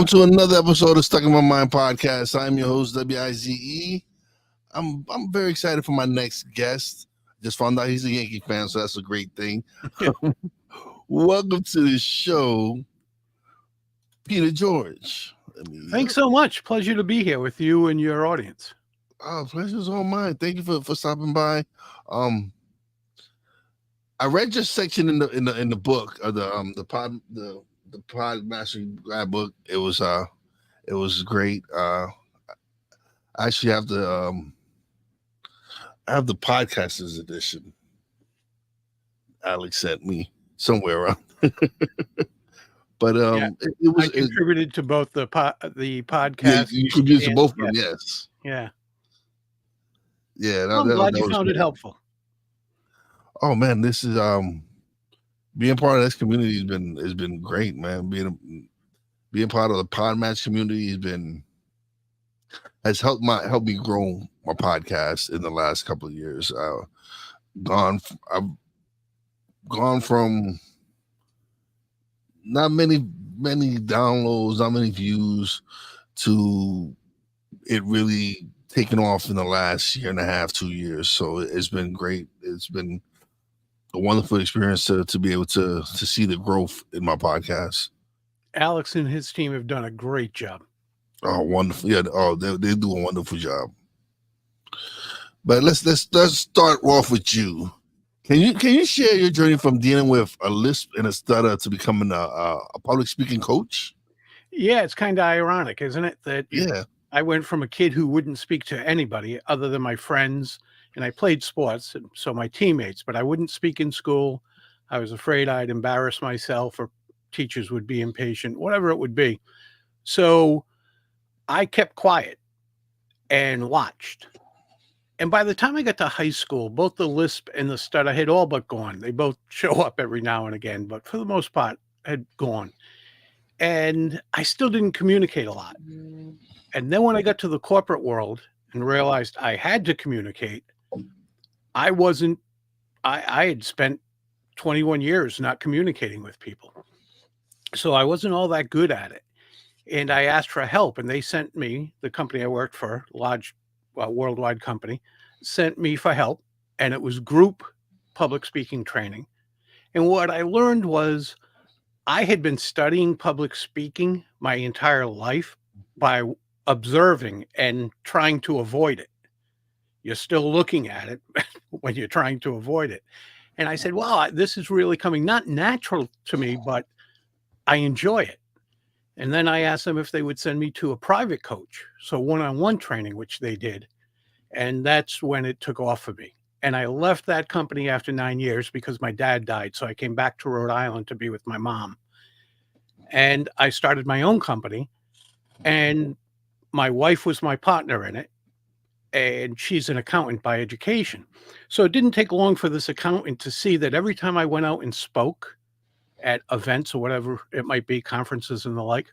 Welcome to another episode of Stuck in My Mind podcast. I'm your host, WIZE. I'm very excited for my next guest. Just found out he's a Yankee fan, so that's a great thing. Welcome to the show, Peter George. Thanks so much. Pleasure to be here with you and your audience. Oh, pleasure's all mine. Thank you for stopping by. I read your section in the book of the pod mastery guidebook. It was great. I actually have the podcasters edition. Alex sent me somewhere around. But I contributed to both the podcast. Yeah, you contributed to both of them. Yes. Yeah. Yeah. I'm glad you found it helpful. Oh man, this is being part of this community has been great, man. Being part of the pod match community has helped me grow my podcast in the last couple of years. I've gone from not many downloads, not many views, to it really taking off in the last year and a half, 2 years. So it's been great. It's been a wonderful experience to be able to see the growth in my podcast. Alex and his team have done a great job. Oh, wonderful! Yeah, they do a wonderful job. But let's start off with you. Can you share your journey from dealing with a lisp and a stutter to becoming a public speaking coach? Yeah, it's kind of ironic, isn't it? That I went from a kid who wouldn't speak to anybody other than my friends, and I played sports, so my teammates, but I wouldn't speak in school. I was afraid I'd embarrass myself or teachers would be impatient, whatever it would be. So I kept quiet and watched. And by the time I got to high school, both the lisp and the stutter had all but gone. They both show up every now and again, but for the most part had gone. And I still didn't communicate a lot. And then when I got to the corporate world and realized I had to communicate, I had spent 21 years not communicating with people. So I wasn't all that good at it. And I asked for help, and they sent me, the company I worked for, large worldwide company, sent me for help. And it was group public speaking training. And what I learned was I had been studying public speaking my entire life by observing and trying to avoid it. You're still looking at it when you're trying to avoid it. And I said, well, this is really coming not natural to me, but I enjoy it. And then I asked them if they would send me to a private coach. So one-on-one training, which they did. And that's when it took off for me. And I left that company after 9 years because my dad died. So I came back to Rhode Island to be with my mom. And I started my own company. And my wife was my partner in it. And she's an accountant by education. So it didn't take long for this accountant to see that every time I went out and spoke at events or whatever it might be, conferences and the like,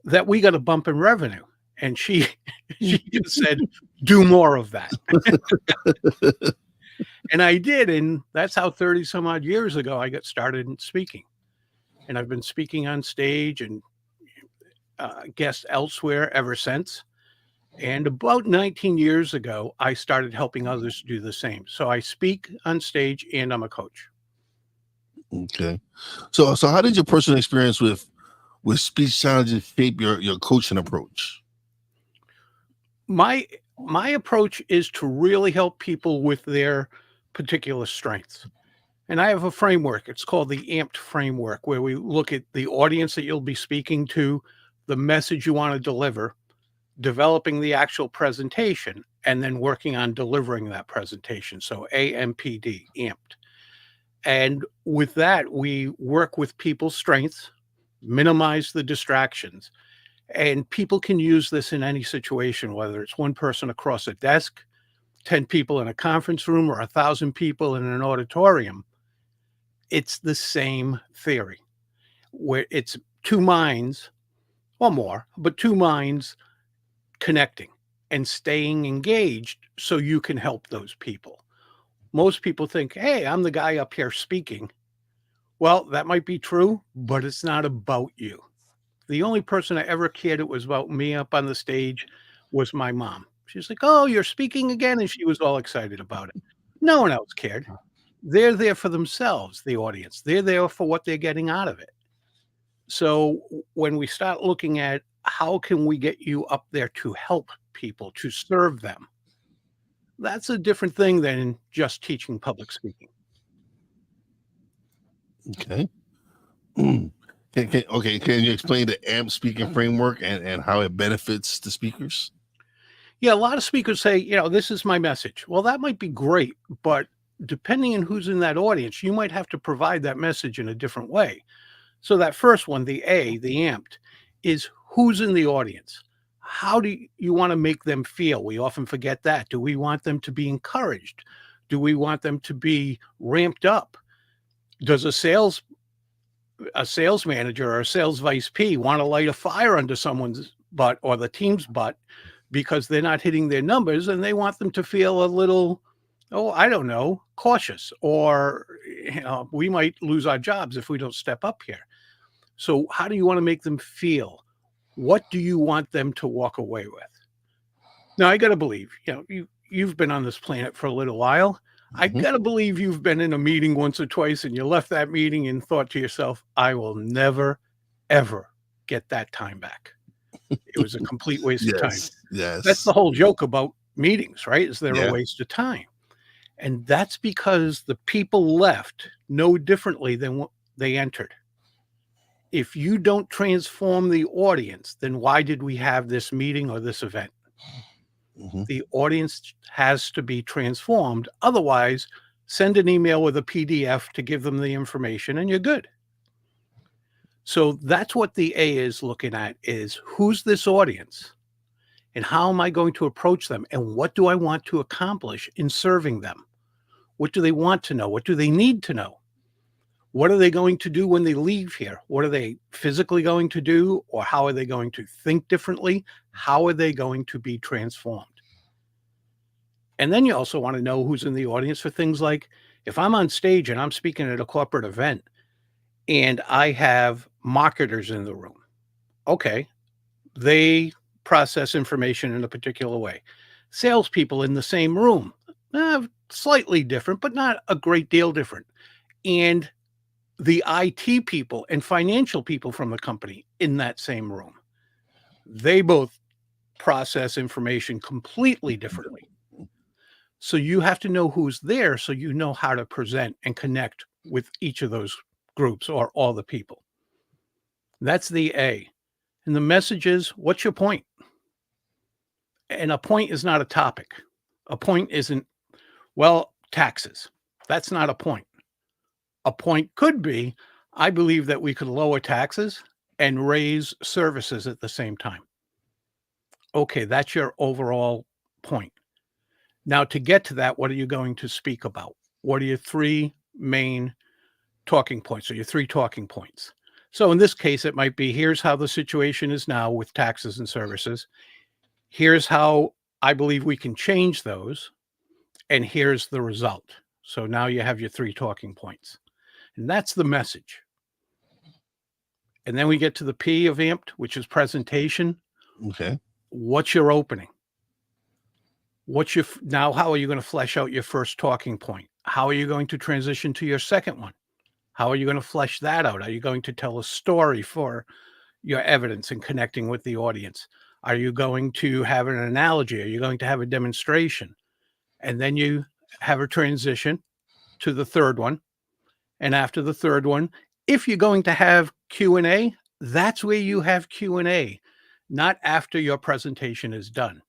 that we got a bump in revenue. And she just said, do more of that. And I did. And that's how 30 some odd years ago, I got started in speaking. And I've been speaking on stage and guest elsewhere ever since. And about 19 years ago, I started helping others do the same. So I speak on stage and I'm a coach. Okay. So how did your personal experience with speech challenges shape your coaching approach? My approach is to really help people with their particular strengths. And I have a framework. It's called the AMPed framework, where we look at the audience that you'll be speaking to, the message you want to deliver, developing the actual presentation, and then working on delivering that presentation. So AMPD, AMPed. And with that, we work with people's strengths, minimize the distractions. And people can use this in any situation, whether it's one person across a desk, 10 people in a conference room, or 1,000 people in an auditorium. It's the same theory, where it's two minds, or more, but two minds connecting and staying engaged so you can help those people. Most people think, hey, I'm the guy up here speaking. Well, that might be true, but it's not about you. The only person I ever cared it was about me up on the stage was my mom. She's like, "Oh, you're speaking again?" And she was all excited about it. No one else cared. They're there for themselves, the audience. They're there for what they're getting out of it. So when we start looking at how can we get you up there to help people, to serve them, that's a different thing than just teaching public speaking. Okay. Can you explain the AMP speaking framework and how it benefits the speakers? Yeah, a lot of speakers say, this is my message. Well, that might be great, but depending on who's in that audience, you might have to provide that message in a different way. So that first one, the A, the amped, is who's in the audience. How do you want to make them feel? We often forget that. Do we want them to be encouraged? Do we want them to be ramped up? Does a sales manager or a sales vice P want to light a fire under someone's butt or the team's butt because they're not hitting their numbers and they want them to feel a little, oh, I don't know, cautious, or we might lose our jobs if we don't step up here. So how do you want to make them feel? What do you want them to walk away with? Now, I got to believe, you've been on this planet for a little while. I got to believe you've been in a meeting once or twice and you left that meeting and thought to yourself, I will never, ever get that time back. It was a complete waste of time. Yes. That's the whole joke about meetings, right? Is they're a waste of time. And that's because the people left no differently than what they entered. If you don't transform the audience, then why did we have this meeting or this event? The audience has to be transformed. Otherwise, send an email with a PDF to give them the information and you're good. So that's what the A is looking at, is who's this audience and how am I going to approach them? And what do I want to accomplish in serving them? What do they want to know? What do they need to know? What are they going to do when they leave here? What are they physically going to do? Or how are they going to think differently? How are they going to be transformed? And then you also want to know who's in the audience for things like, if I'm on stage and I'm speaking at a corporate event and I have marketers in the room, okay, they process information in a particular way. Salespeople in the same room, slightly different, but not a great deal different. And the IT people and financial people from the company in that same room, they both process information completely differently. So you have to know who's there so you know how to present and connect with each of those groups or all the people. That's the A. And the message is, what's your point? And a point is not a topic. A point isn't, well, taxes. That's not a point. A point could be, I believe that we could lower taxes and raise services at the same time. Okay, that's your overall point. Now, to get to that, what are you going to speak about? What are your three main talking points or your three talking points? So in this case, it might be, here's how the situation is now with taxes and services. Here's how I believe we can change those. And here's the result. So now you have your three talking points. And that's the message. And then we get to the P of amped, which is presentation. Okay. What's your opening? Now, how are you going to flesh out your first talking point? How are you going to transition to your second one? How are you going to flesh that out? Are you going to tell a story for your evidence and connecting with the audience? Are you going to have an analogy? Are you going to have a demonstration? And then you have a transition to the third one. And after the third one, if you're going to have Q&A, that's where you have Q&A, not after your presentation is done.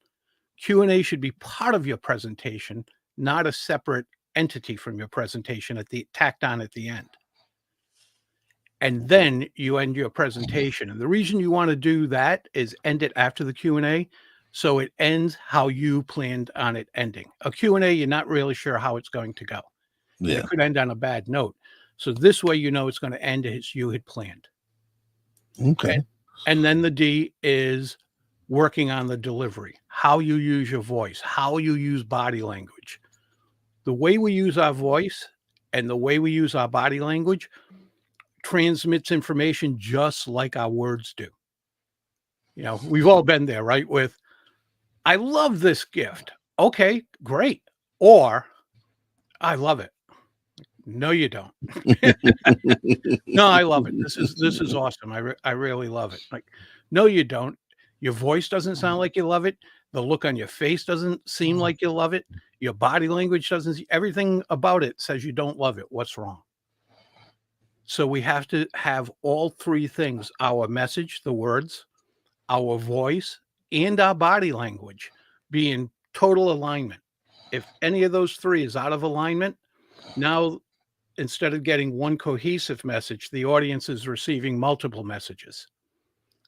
Q&A should be part of your presentation, not a separate entity from your presentation tacked on at the end. And then you end your presentation. And the reason you want to do that is end it after the Q&A, so it ends how you planned on it ending. A Q&A, you're not really sure how it's going to go. Yeah. And it could end on a bad note. So this way, you know it's going to end as you had planned. Okay. And then the D is working on the delivery, how you use your voice, how you use body language. The way we use our voice and the way we use our body language transmits information just like our words do. we've all been there, right? With, I love this gift. Okay, great. Or I love it. No, you don't. No, I love it. This is awesome. I really love it. Like, no, you don't. Your voice doesn't sound like you love it. The look on your face doesn't seem like you love it. Your body language doesn't. Everything about it says you don't love it. What's wrong? So we have to have all three things: our message, the words, our voice, and our body language be in total alignment. If any of those three is out of alignment, now instead of getting one cohesive message, the audience is receiving multiple messages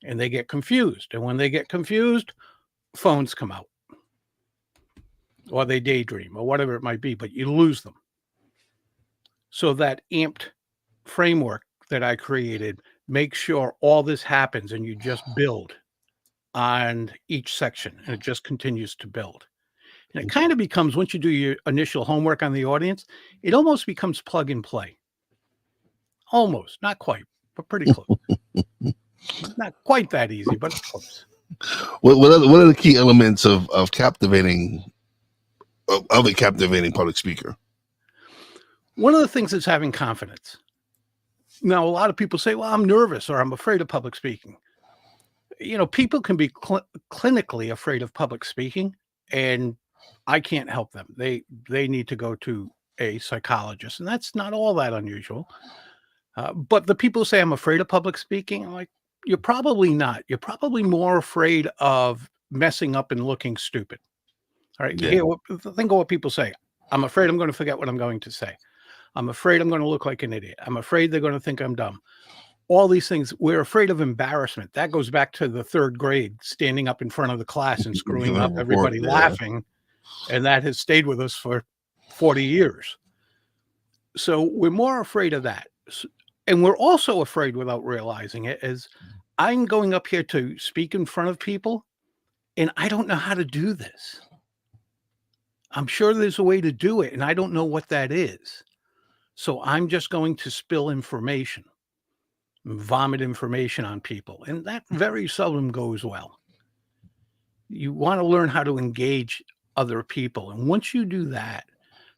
and they get confused. And when they get confused, phones come out or they daydream or whatever it might be, but you lose them. So that amped framework that I created makes sure all this happens and you just build on each section and it just continues to build. And it kind of becomes, once you do your initial homework on the audience, it almost becomes plug and play. Almost, not quite, but pretty close. Not quite that easy, but close. What are the key elements of captivating a captivating public speaker? One of the things is having confidence. Now, a lot of people say, well, I'm nervous or I'm afraid of public speaking. People can be clinically afraid of public speaking, and I can't help them. They need to go to a psychologist, and that's not all that unusual. But the people who say, I'm afraid of public speaking, I'm like, you're probably not. You're probably more afraid of messing up and looking stupid. All right. Yeah. Think of what people say. I'm afraid I'm going to forget what I'm going to say. I'm afraid I'm going to look like an idiot. I'm afraid they're going to think I'm dumb. All these things, we're afraid of embarrassment. That goes back to the third grade, standing up in front of the class and screwing up, everybody laughing. And that has stayed with us for 40 years. So we're more afraid of that. And we're also afraid, without realizing it, is I'm going up here to speak in front of people, and I don't know how to do this. I'm sure there's a way to do it, and I don't know what that is. So I'm just going to spill information, vomit information on people, and that very seldom goes well. You want to learn how to engage other people, and once you do that,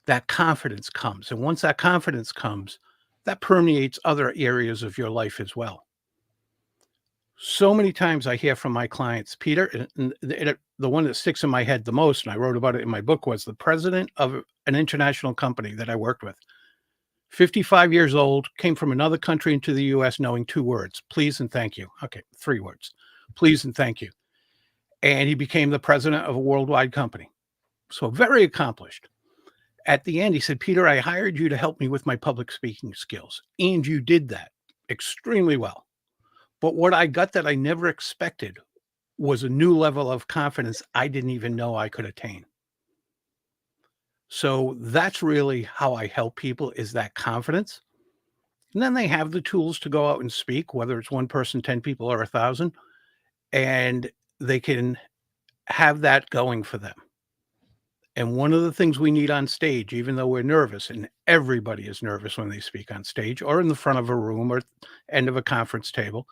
that confidence comes. And once that confidence comes, that permeates other areas of your life as well. So many times I hear from my clients, Peter, and the one that sticks in my head the most, and I wrote about it in my book, was the president of an international company that I worked with. 55 years old, came from another country into the US knowing 2 words, please and thank you. Okay, 3 words, please and thank you. And he became the president of a worldwide company. So very accomplished. At the end, he said, Peter, I hired you to help me with my public speaking skills. And you did that extremely well. But what I got that I never expected was a new level of confidence I didn't even know I could attain. So that's really how I help people, is that confidence. And then they have the tools to go out and speak, whether it's 1 person, 10 people, or 1,000, and they can have that going for them. And one of the things we need on stage, even though we're nervous, and everybody is nervous when they speak on stage or in the front of a room or end of a conference table,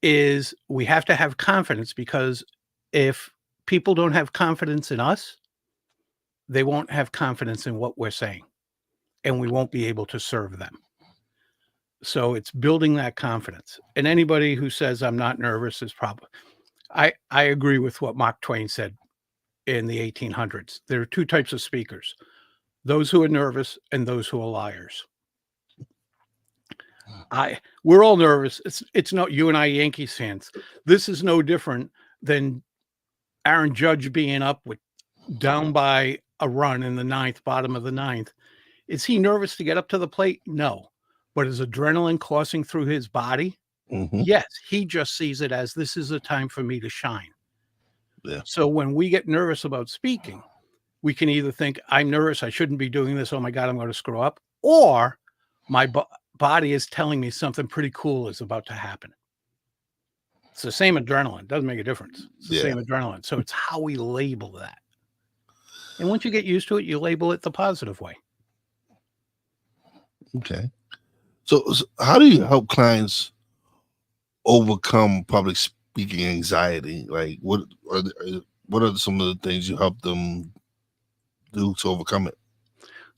is we have to have confidence, because if people don't have confidence in us, they won't have confidence in what we're saying, and we won't be able to serve them. So it's building that confidence. And anybody who says I'm not nervous is probably, I agree with what Mark Twain said in the 1800s. There are 2 types of speakers: those who are nervous and those who are liars. We're all nervous. It's not, you and I Yankees fans. This is no different than Aaron Judge being up with down by a run in the 9th, bottom of the 9th. Is he nervous to get up to the plate? No. But is adrenaline coursing through his body? Mm-hmm. Yes. He just sees it as, this is a time for me to shine. Yeah. So when we get nervous about speaking, we can either think, I'm nervous, I shouldn't be doing this, oh my God, I'm going to screw up, or my body is telling me something pretty cool is about to happen. It's the same adrenaline. It doesn't make a difference. It's the same adrenaline. So it's how we label that. And once you get used to it, you label it the positive way. Okay. So how do you help clients overcome public speaking anxiety? Like, what are some of the things you help them do to overcome it?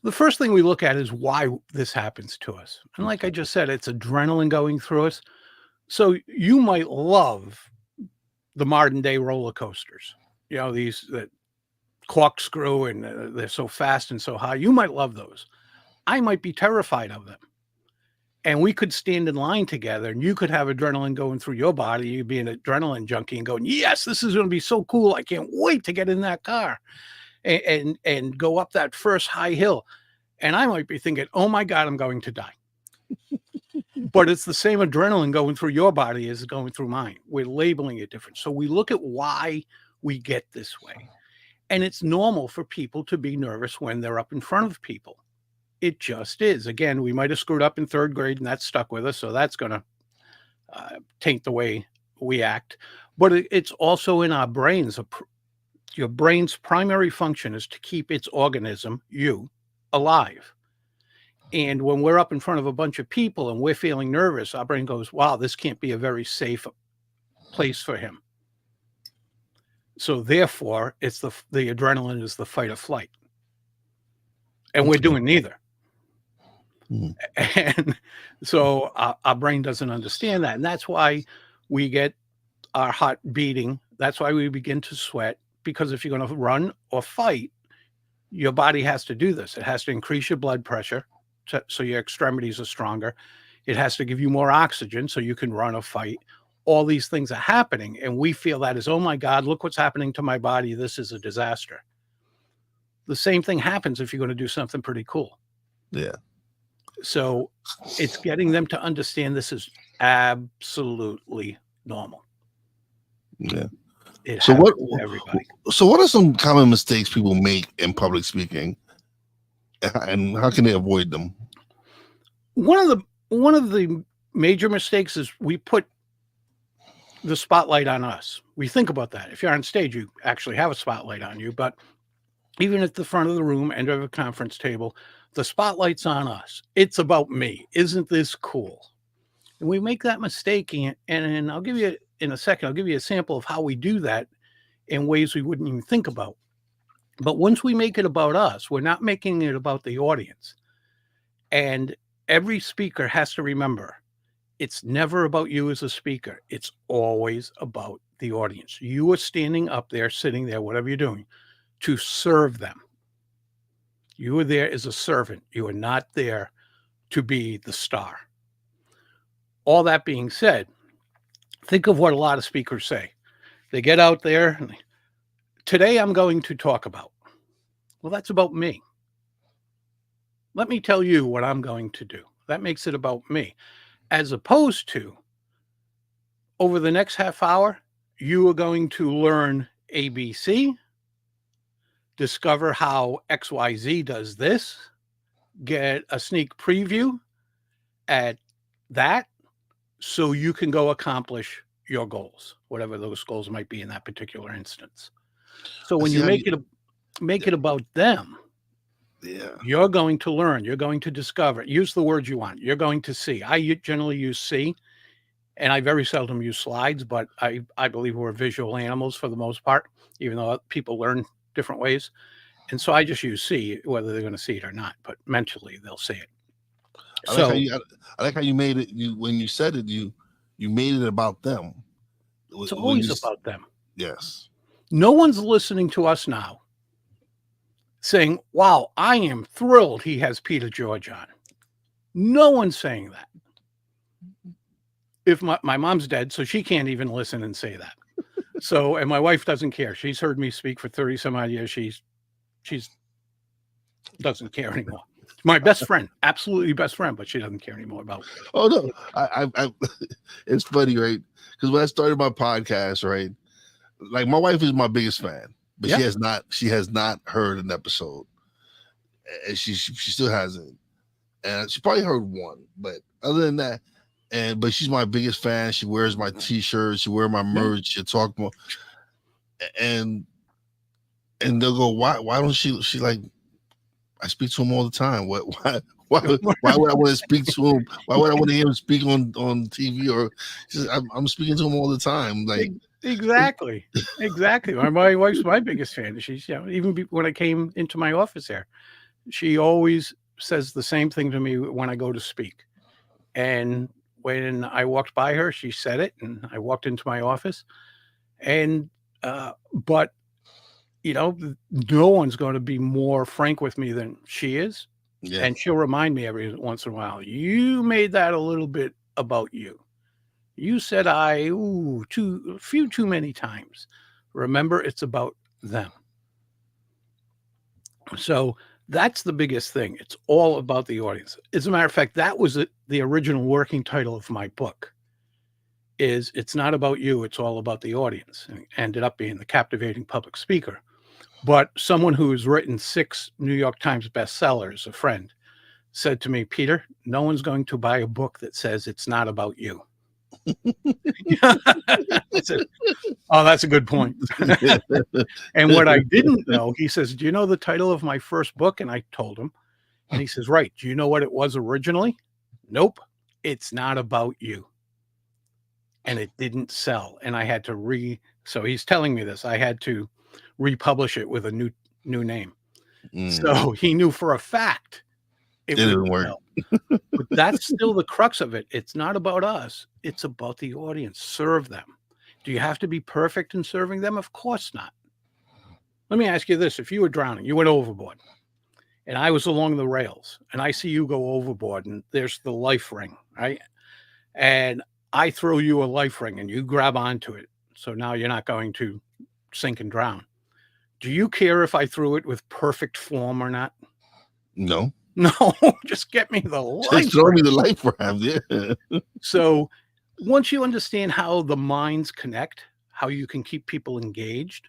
The first thing we look at is why this happens to us. And like I just said, it's adrenaline going through us. So you might love the modern day roller coasters, these that corkscrew and they're so fast and so high. You might love those. I might be terrified of them. And we could stand in line together and you could have adrenaline going through your body. You'd be an adrenaline junkie and going, yes, this is going to be so cool. I can't wait to get in that car and go up that first high hill. And I might be thinking, oh my God, I'm going to die. But it's the same adrenaline going through your body as going through mine. We're labeling it different. So we look at why we get this way. And it's normal for people to be nervous when they're up in front of people. It just is. Again, we might have screwed up in third grade and that's stuck with us. So that's going to taint the way we act. But it's also in our brains. Your brain's primary function is to keep its organism, you, alive. And when we're up in front of a bunch of people and we're feeling nervous, our brain goes, wow, this can't be a very safe place for him. So therefore, it's the adrenaline is the fight or flight. And we're doing neither. And so our brain doesn't understand that. And that's why we get our heart beating. That's why we begin to sweat, because if you're going to run or fight, your body has to do this. It has to increase your blood pressure so your extremities are stronger. It has to give you more oxygen so you can run or fight. All these things are happening. And we feel that is, oh my God, look what's happening to my body. This is a disaster. The same thing happens if you're going to do something pretty cool. Yeah. So it's getting them to understand this is absolutely normal. Yeah. So what are some common mistakes people make in public speaking, and how can they avoid them? One of the major mistakes is we put the spotlight on us. We think about that. If you're on stage, you actually have a spotlight on you, but even at the front of the room, end of a conference table, the spotlight's on us. It's about me. Isn't this cool? And we make that mistake, and I'll give you in a second, I'll give you a sample of how we do that in ways we wouldn't even think about. But once we make it about us, we're not making it about the audience. And every speaker has to remember, it's never about you as a speaker. It's always about the audience. You are standing up there, sitting there, whatever you're doing, to serve them. You are there as a servant. You are not there to be the star. All that being said, think of what a lot of speakers say. They get out there and today I'm going to talk about. Well, that's about me. Let me tell you what I'm going to do. That makes it about me. As opposed to, over the next half hour, you are going to learn ABC, discover how XYZ does this, get a sneak preview at that, so you can go accomplish your goals, whatever those goals might be in that particular instance. So when you make it about them, you're going to learn, you're going to discover, use the words you want, you're going to see. I generally use see, and I very seldom use slides, but I believe we're visual animals for the most part, even though people learn different ways. And so I just use see, whether they're going to see it or not, but mentally they'll see it. I like how you made it. When you said it, you made it about them. It's always about them. Yes. No one's listening to us now saying, wow, I am thrilled he has Peter George on. No one's saying that. If my mom's dead, so she can't even listen and say that. So, and my wife doesn't care. She's heard me speak for 30 some odd years. She's doesn't care anymore. My best friend, absolutely best friend, but she doesn't care anymore about it. Oh no, I it's funny, right? Because when I started my podcast, right, like my wife is my biggest fan, but she has not heard an episode, and she still hasn't, and she probably heard one, but other than that, but she's my biggest fan. She wears my T-shirts, she wears my merch, she talk more, and they'll go, why don't she like? I speak to him all the time. Why would I want to speak to him? Why would I want to hear him speak on TV? Or just, I'm speaking to him all the time. Like Exactly. My wife's my biggest fan. She's, even when I came into my office there, she always says the same thing to me when I go to speak. And when I walked by her, she said it, and I walked into my office. And but no one's going to be more frank with me than she is. Yeah. And she'll remind me every once in a while, you made that a little bit about you. You said a few too many times. Remember, it's about them. So that's the biggest thing. It's all about the audience. As a matter of fact, that was the original working title of my book. It's not about you, it's all about the audience. And it ended up being The Captivating Public Speaker. But someone who has written 6 New York Times bestsellers, a friend, said to me, Peter, no one's going to buy a book that says it's not about you. I said, oh, that's a good point. And what I didn't know, he says, do you know the title of my first book? And I told him. And he says, right. Do you know what it was originally? Nope. It's not about you. And it didn't sell. And I had to so he's telling me this. I had to republish it with a new name. So he knew for a fact it didn't work. But that's still the crux of it. It's not about us. It's about the audience. Serve them. Do you have to be perfect in serving them? Of course not. Let me ask you this. If you were drowning, you went overboard, and I was along the rails, and I see you go overboard, and there's the life ring, right? And I throw you a life ring, and you grab onto it. So now you're not going to sink and drown. Do you care if I threw it with perfect form or not? No. No, just get me the life. Just throw me the life raft, yeah. So once you understand how the minds connect, how you can keep people engaged,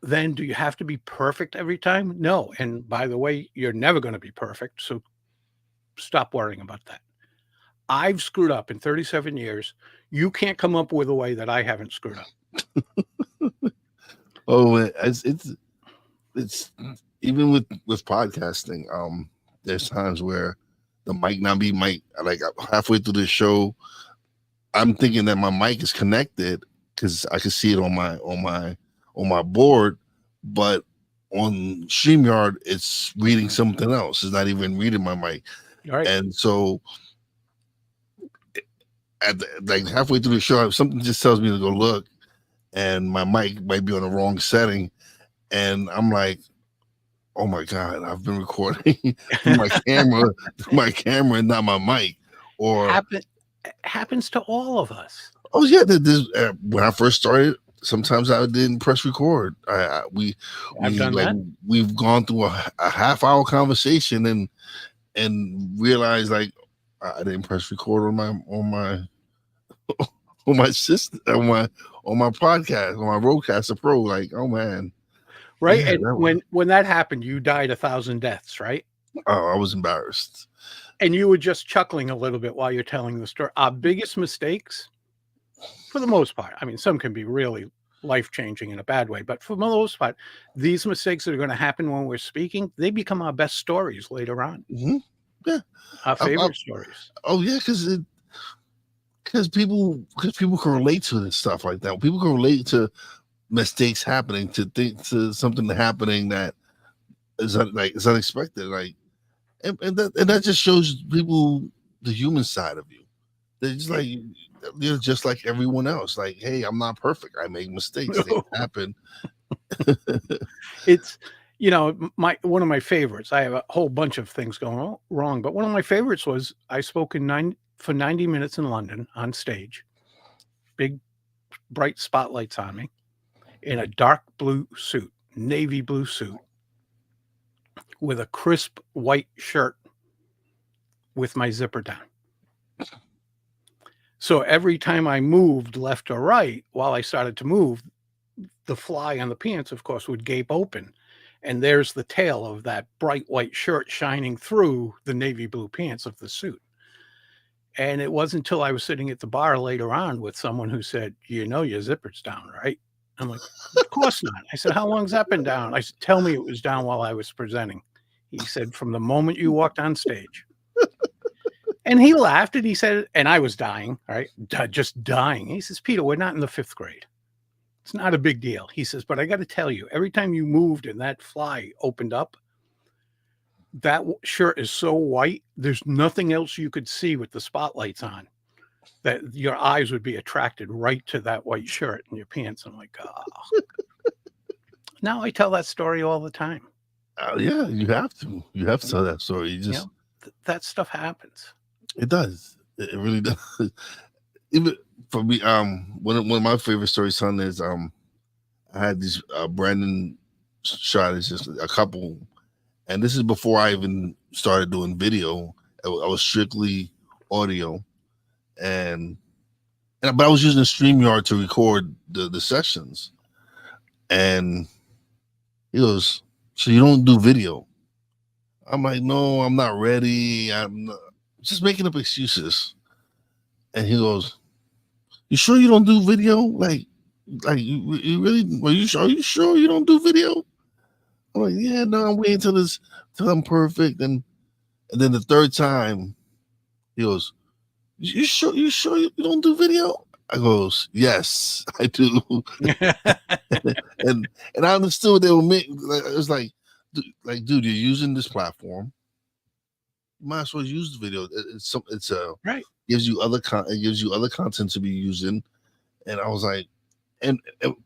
then do you have to be perfect every time? No. And by the way, you're never going to be perfect. So stop worrying about that. I've screwed up in 37 years. You can't come up with a way that I haven't screwed up. Oh, it's even with podcasting, there's times where the mic not be mic, like halfway through the show, I'm thinking that my mic is connected because I can see it on my board, but on StreamYard it's reading something else. It's not even reading my mic. Right. And so like halfway through the show, something just tells me to go look, and my mic might be on the wrong setting, and I'm like, oh my God, I've been recording through my camera and not my mic. Or happens to all of us. Oh yeah, when I first started, sometimes I didn't press record. We've done that. We've gone through a half-hour conversation and realized like I didn't press record on my system, on my podcast, on my Rodecaster Pro. Like, oh man. Right. Yeah, and when that happened, you died 1,000 deaths, right? Oh, I was embarrassed. And you were just chuckling a little bit while you're telling the story. Our biggest mistakes, for the most part, I mean, some can be really life-changing in a bad way, but for the most part, these mistakes that are going to happen when we're speaking, they become our best stories later on. Mm-hmm. Yeah. Our favorite stories. Oh yeah, because people can relate to this stuff like that. People can relate to mistakes happening, to something happening that is unexpected, like, and that just shows people the human side of you. They're just like, you're just like everyone else. Like, hey, I'm not perfect. I make mistakes. No. Things happen. It's one of my favorites. I have a whole bunch of things going wrong, but one of my favorites was I spoke for 90 minutes in London on stage. Big bright spotlights on me, in a dark blue suit, navy blue suit, with a crisp white shirt with my zipper down. So every time I moved left or right, while I started to move, the fly on the pants, of course, would gape open. And there's the tail of that bright white shirt shining through the navy blue pants of the suit. And it wasn't until I was sitting at the bar later on with someone who said, your zipper's down, right? I'm like, of course not. I said, how long's that been down? I said, tell me it was down while I was presenting. He said, from the moment you walked on stage. And he laughed and he said, and I was dying, right? Just dying. He says, Peter, we're not in the 5th grade. It's not a big deal. He says, but I got to tell you, every time you moved and that fly opened up, that shirt is so white, there's nothing else you could see with the spotlights on, that your eyes would be attracted right to that white shirt and your pants. I'm like, oh. Now I tell that story all the time. Yeah, you have to. You have to tell that story. You just that stuff happens. It does. It really does. Even for me, one of my favorite stories, son, is I had this Brandon shot. It's just a couple, and this is before I even started doing video. I was strictly audio, but I was using StreamYard to record the sessions. And he goes, "So you don't do video?" I'm like, "No, I'm not ready. I'm just making up excuses." And he goes, "You sure you don't do video? Like you really? Are you sure you don't do video?" I'm like, "Yeah, no, I'm waiting till I'm perfect." And then the third time, he goes, "You sure you don't do video?" I goes, "Yes, I do." and I understood what they were making. It was like, dude, you're using this platform. You might as well use the video. It's right. Gives you other content to be using. And I was like, and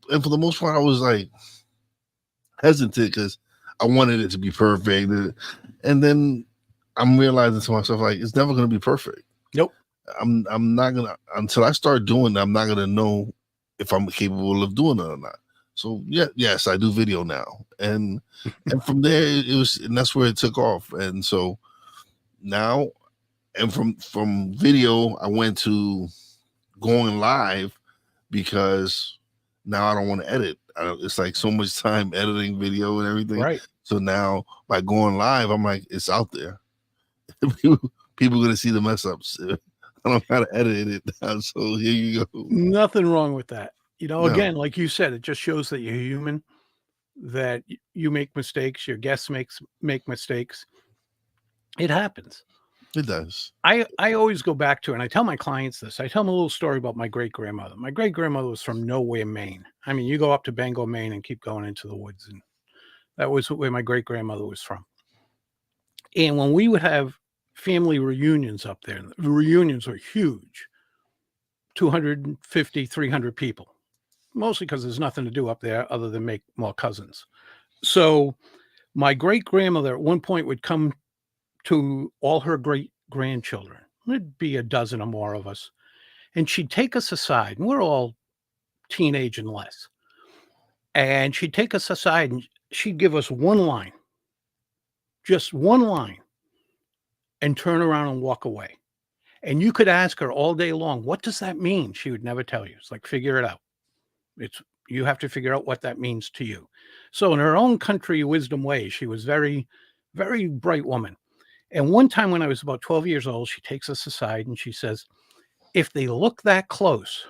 for the most part, I was like hesitant because I wanted it to be perfect. And then I'm realizing to myself, like, it's never going to be perfect. Nope. I'm not gonna, until I start doing it, I'm not gonna know if I'm capable of doing it or not. So yes, I do video now, and from there and that's where it took off. And so now, and from video, I went to going live because now I don't want to edit. It's like so much time editing video and everything. Right. So now by going live, I'm like, it's out there. People are gonna see the mess ups. I don't know how to edit it now, so here you go. Nothing wrong with that. Again, like you said, it just shows that you're human, that you make mistakes, your guests make mistakes. It happens. It does. I always go back to, and I tell my clients this, I tell them a little story about my great-grandmother. My great-grandmother was from nowhere, Maine. I mean, you go up to Bangor, Maine, and keep going into the woods, and that was where my great-grandmother was from. And when we would have family reunions up there, the reunions were huge, 250, 300 people, mostly because there's nothing to do up there other than make more cousins. So my great-grandmother at one point would come to all her great-grandchildren. There'd be a dozen or more of us. And she'd take us aside, and we're all teenage and less. And she'd take us aside, and she'd give us one line, just one line, and turn around and walk away. And you could ask her all day long, what does that mean? She would never tell you. It's like, figure it out. You have to figure out what that means to you. So in her own country wisdom way, she was very, very bright woman. And one time when I was about 12 years old, she takes us aside and she says, if they look that close,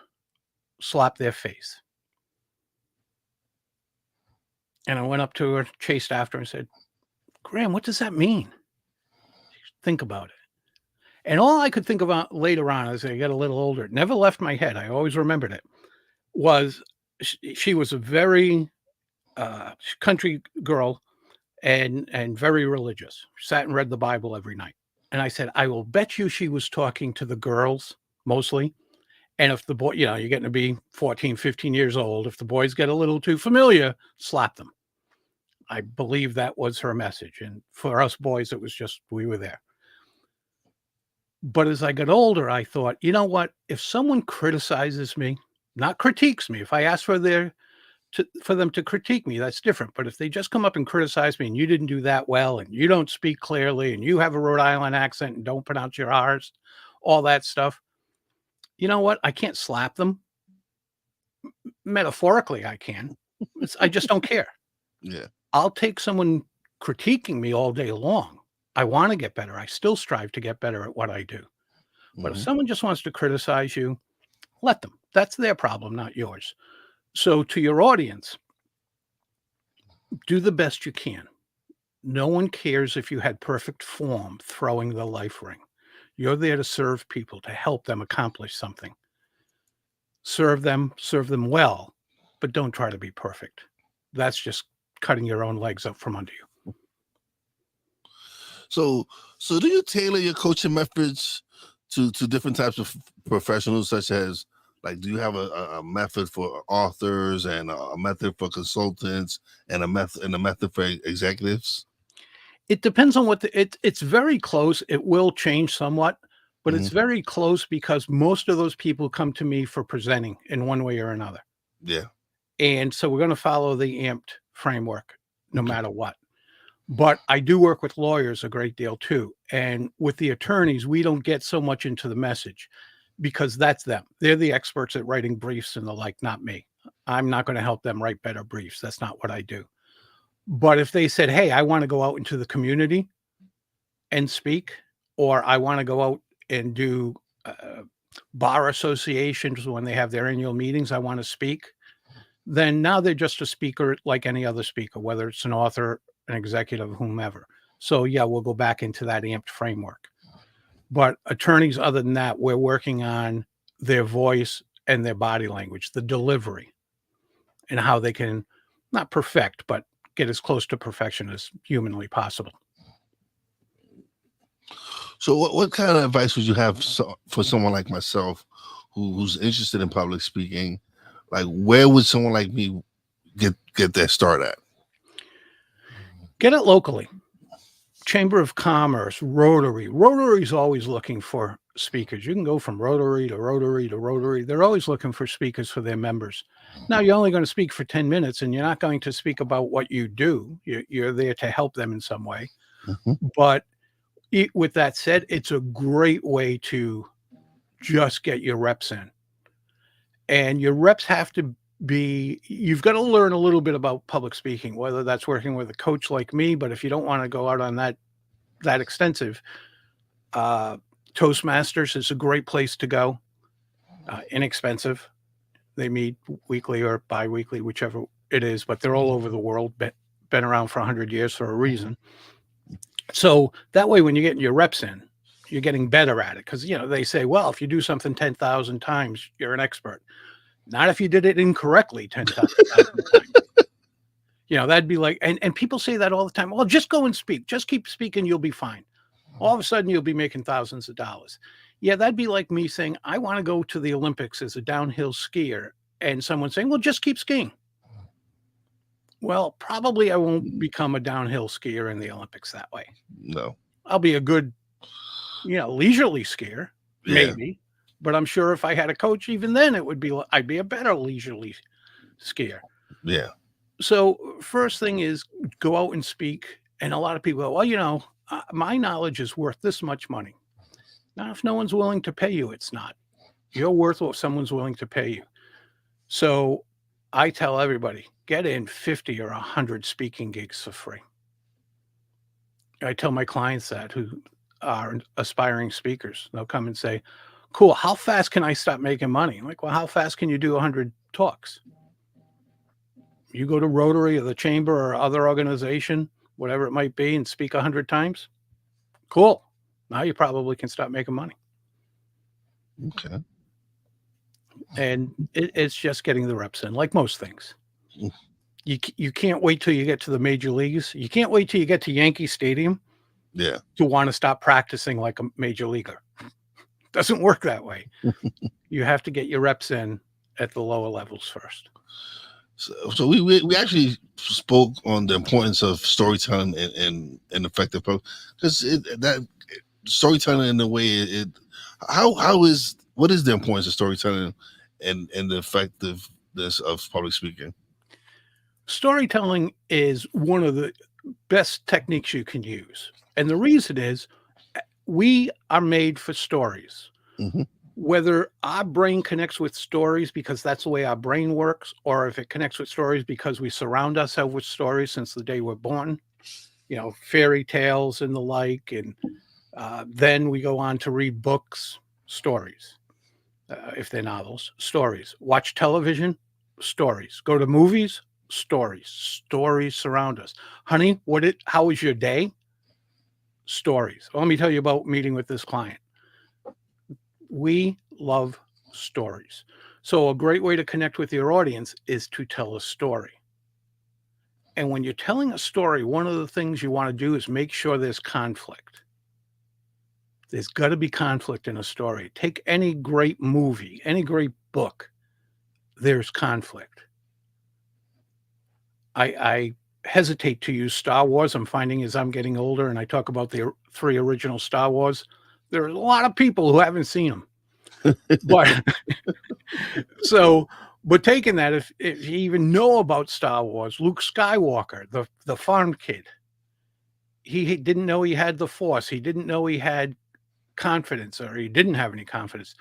slap their face. And I went up to her, chased after her and said, Graham, what does that mean? Think about it. And all I could think about later on as I got a little older, it never left my head, I always remembered it, was she was a very country girl and very religious. Sat and read the Bible every night. And I said, I will bet you she was talking to the girls mostly. And if the boy, you're getting to be 14, 15 years old, if the boys get a little too familiar, slap them. I believe that was her message. And for us boys, it was just, we were there. But as I got older, I thought, you know what? If someone criticizes me, not critiques me, if I ask for them to critique me, that's different. But if they just come up and criticize me and you didn't do that well and you don't speak clearly and you have a Rhode Island accent and don't pronounce your R's, all that stuff, you know what? I can't slap them. Metaphorically, I can. I just don't care. Yeah. I'll take someone critiquing me all day long. I want to get better. I still strive to get better at what I do. But if someone just wants to criticize you, let them. That's their problem, not yours. So to your audience, do the best you can. No one cares if you had perfect form throwing the life ring. You're there to serve people, to help them accomplish something. Serve them well, but don't try to be perfect. That's just cutting your own legs up from under you. So do you tailor your coaching methods to different types of professionals, such as, like, do you have a method for authors and a method for consultants and a method for executives? It depends on what it's very close. It will change somewhat, but it's very close because most of those people come to me for presenting in one way or another. Yeah. And so we're going to follow the amped framework no matter what. But I do work with lawyers a great deal too. And with the attorneys, we don't get so much into the message because that's them. They're the experts at writing briefs and the like, not me. I'm not going to help them write better briefs. That's not what I do. But if they said, hey, I want to go out into the community and speak, or I want to go out and do bar associations when they have their annual meetings, I want to speak, then now they're just a speaker like any other speaker, whether it's an author, an executive, whomever. So yeah, we'll go back into that amped framework. But attorneys, other than that, we're working on their voice and their body language, the delivery, and how they can not perfect, but get as close to perfection as humanly possible. So what kind of advice would you have for someone like myself who's interested in public speaking? Like, where would someone like me get their start at? Get it locally. Chamber of Commerce, Rotary. Rotary's always looking for speakers. You can go from Rotary to Rotary to Rotary. They're always looking for speakers for their members. Now, you're only going to speak for 10 minutes, and you're not going to speak about what you do. You're there to help them in some way. But with that said, it's a great way to just get your reps in. And your reps have to be, you've got to learn a little bit about public speaking, whether that's working with a coach like me, but if you don't want to go out on that extensive, Toastmasters is a great place to go. Inexpensive. They meet weekly or bi-weekly, whichever it is, but they're all over the world, been around for 100 years for a reason. So that way, when you're getting your reps in, you're getting better at it. Because, they say, well, if you do something 10,000 times, you're an expert. Not if you did it incorrectly 10,000 times. That'd be like, and people say that all the time. Well, just go and speak. Just keep speaking. You'll be fine. All of a sudden, you'll be making thousands of dollars. Yeah, that'd be like me saying, I want to go to the Olympics as a downhill skier. And someone saying, well, just keep skiing. Well, probably I won't become a downhill skier in the Olympics that way. No. I'll be a good, leisurely skier, maybe. But I'm sure if I had a coach, even then I'd be a better leisurely skier. Yeah. So first thing is go out and speak. And a lot of people go, well, my knowledge is worth this much money. Now, if no one's willing to pay you, it's not. You're worth what someone's willing to pay you. So I tell everybody, get in 50 or 100 speaking gigs for free. I tell my clients that who are aspiring speakers. They'll come and say, cool, how fast can I start making money? I'm like, well, how fast can you do 100 talks? You go to Rotary or the Chamber or other organization, whatever it might be, and speak 100 times. Cool. Now you probably can start making money. Okay. And it's just getting the reps in, like most things. You can't wait till you get to the major leagues. You can't wait till you get to Yankee Stadium. Yeah. To want to stop practicing like a major leaguer. Doesn't work that way. You have to get your reps in at the lower levels first. So we actually spoke on the importance of storytelling and effective, because that storytelling in the way what is the importance of storytelling and the effectiveness of public speaking? Storytelling is one of the best techniques you can use. And the reason is we are made for stories. Whether our brain connects with stories because that's the way our brain works, or if it connects with stories because we surround ourselves with stories since the day we're born, fairy tales and the like. And then we go on to read books, stories, if they're novels, stories, watch television, stories, go to movies, Stories. Stories surround us. Honey, how was your day? Stories. Well, let me tell you about meeting with this client. We love stories. So a great way to connect with your audience is to tell a story. And when you're telling a story, one of the things you want to do is make sure there's conflict. There's got to be conflict in a story. Take any great movie, any great book, there's conflict. I hesitate to use Star Wars. I'm finding as I'm getting older and I talk about the 3 original Star Wars, there's a lot of people who haven't seen them. But but taking that, if you even know about Star Wars, Luke Skywalker, the farm kid, he didn't know he had the Force. He didn't know he had confidence, or he didn't have any confidence.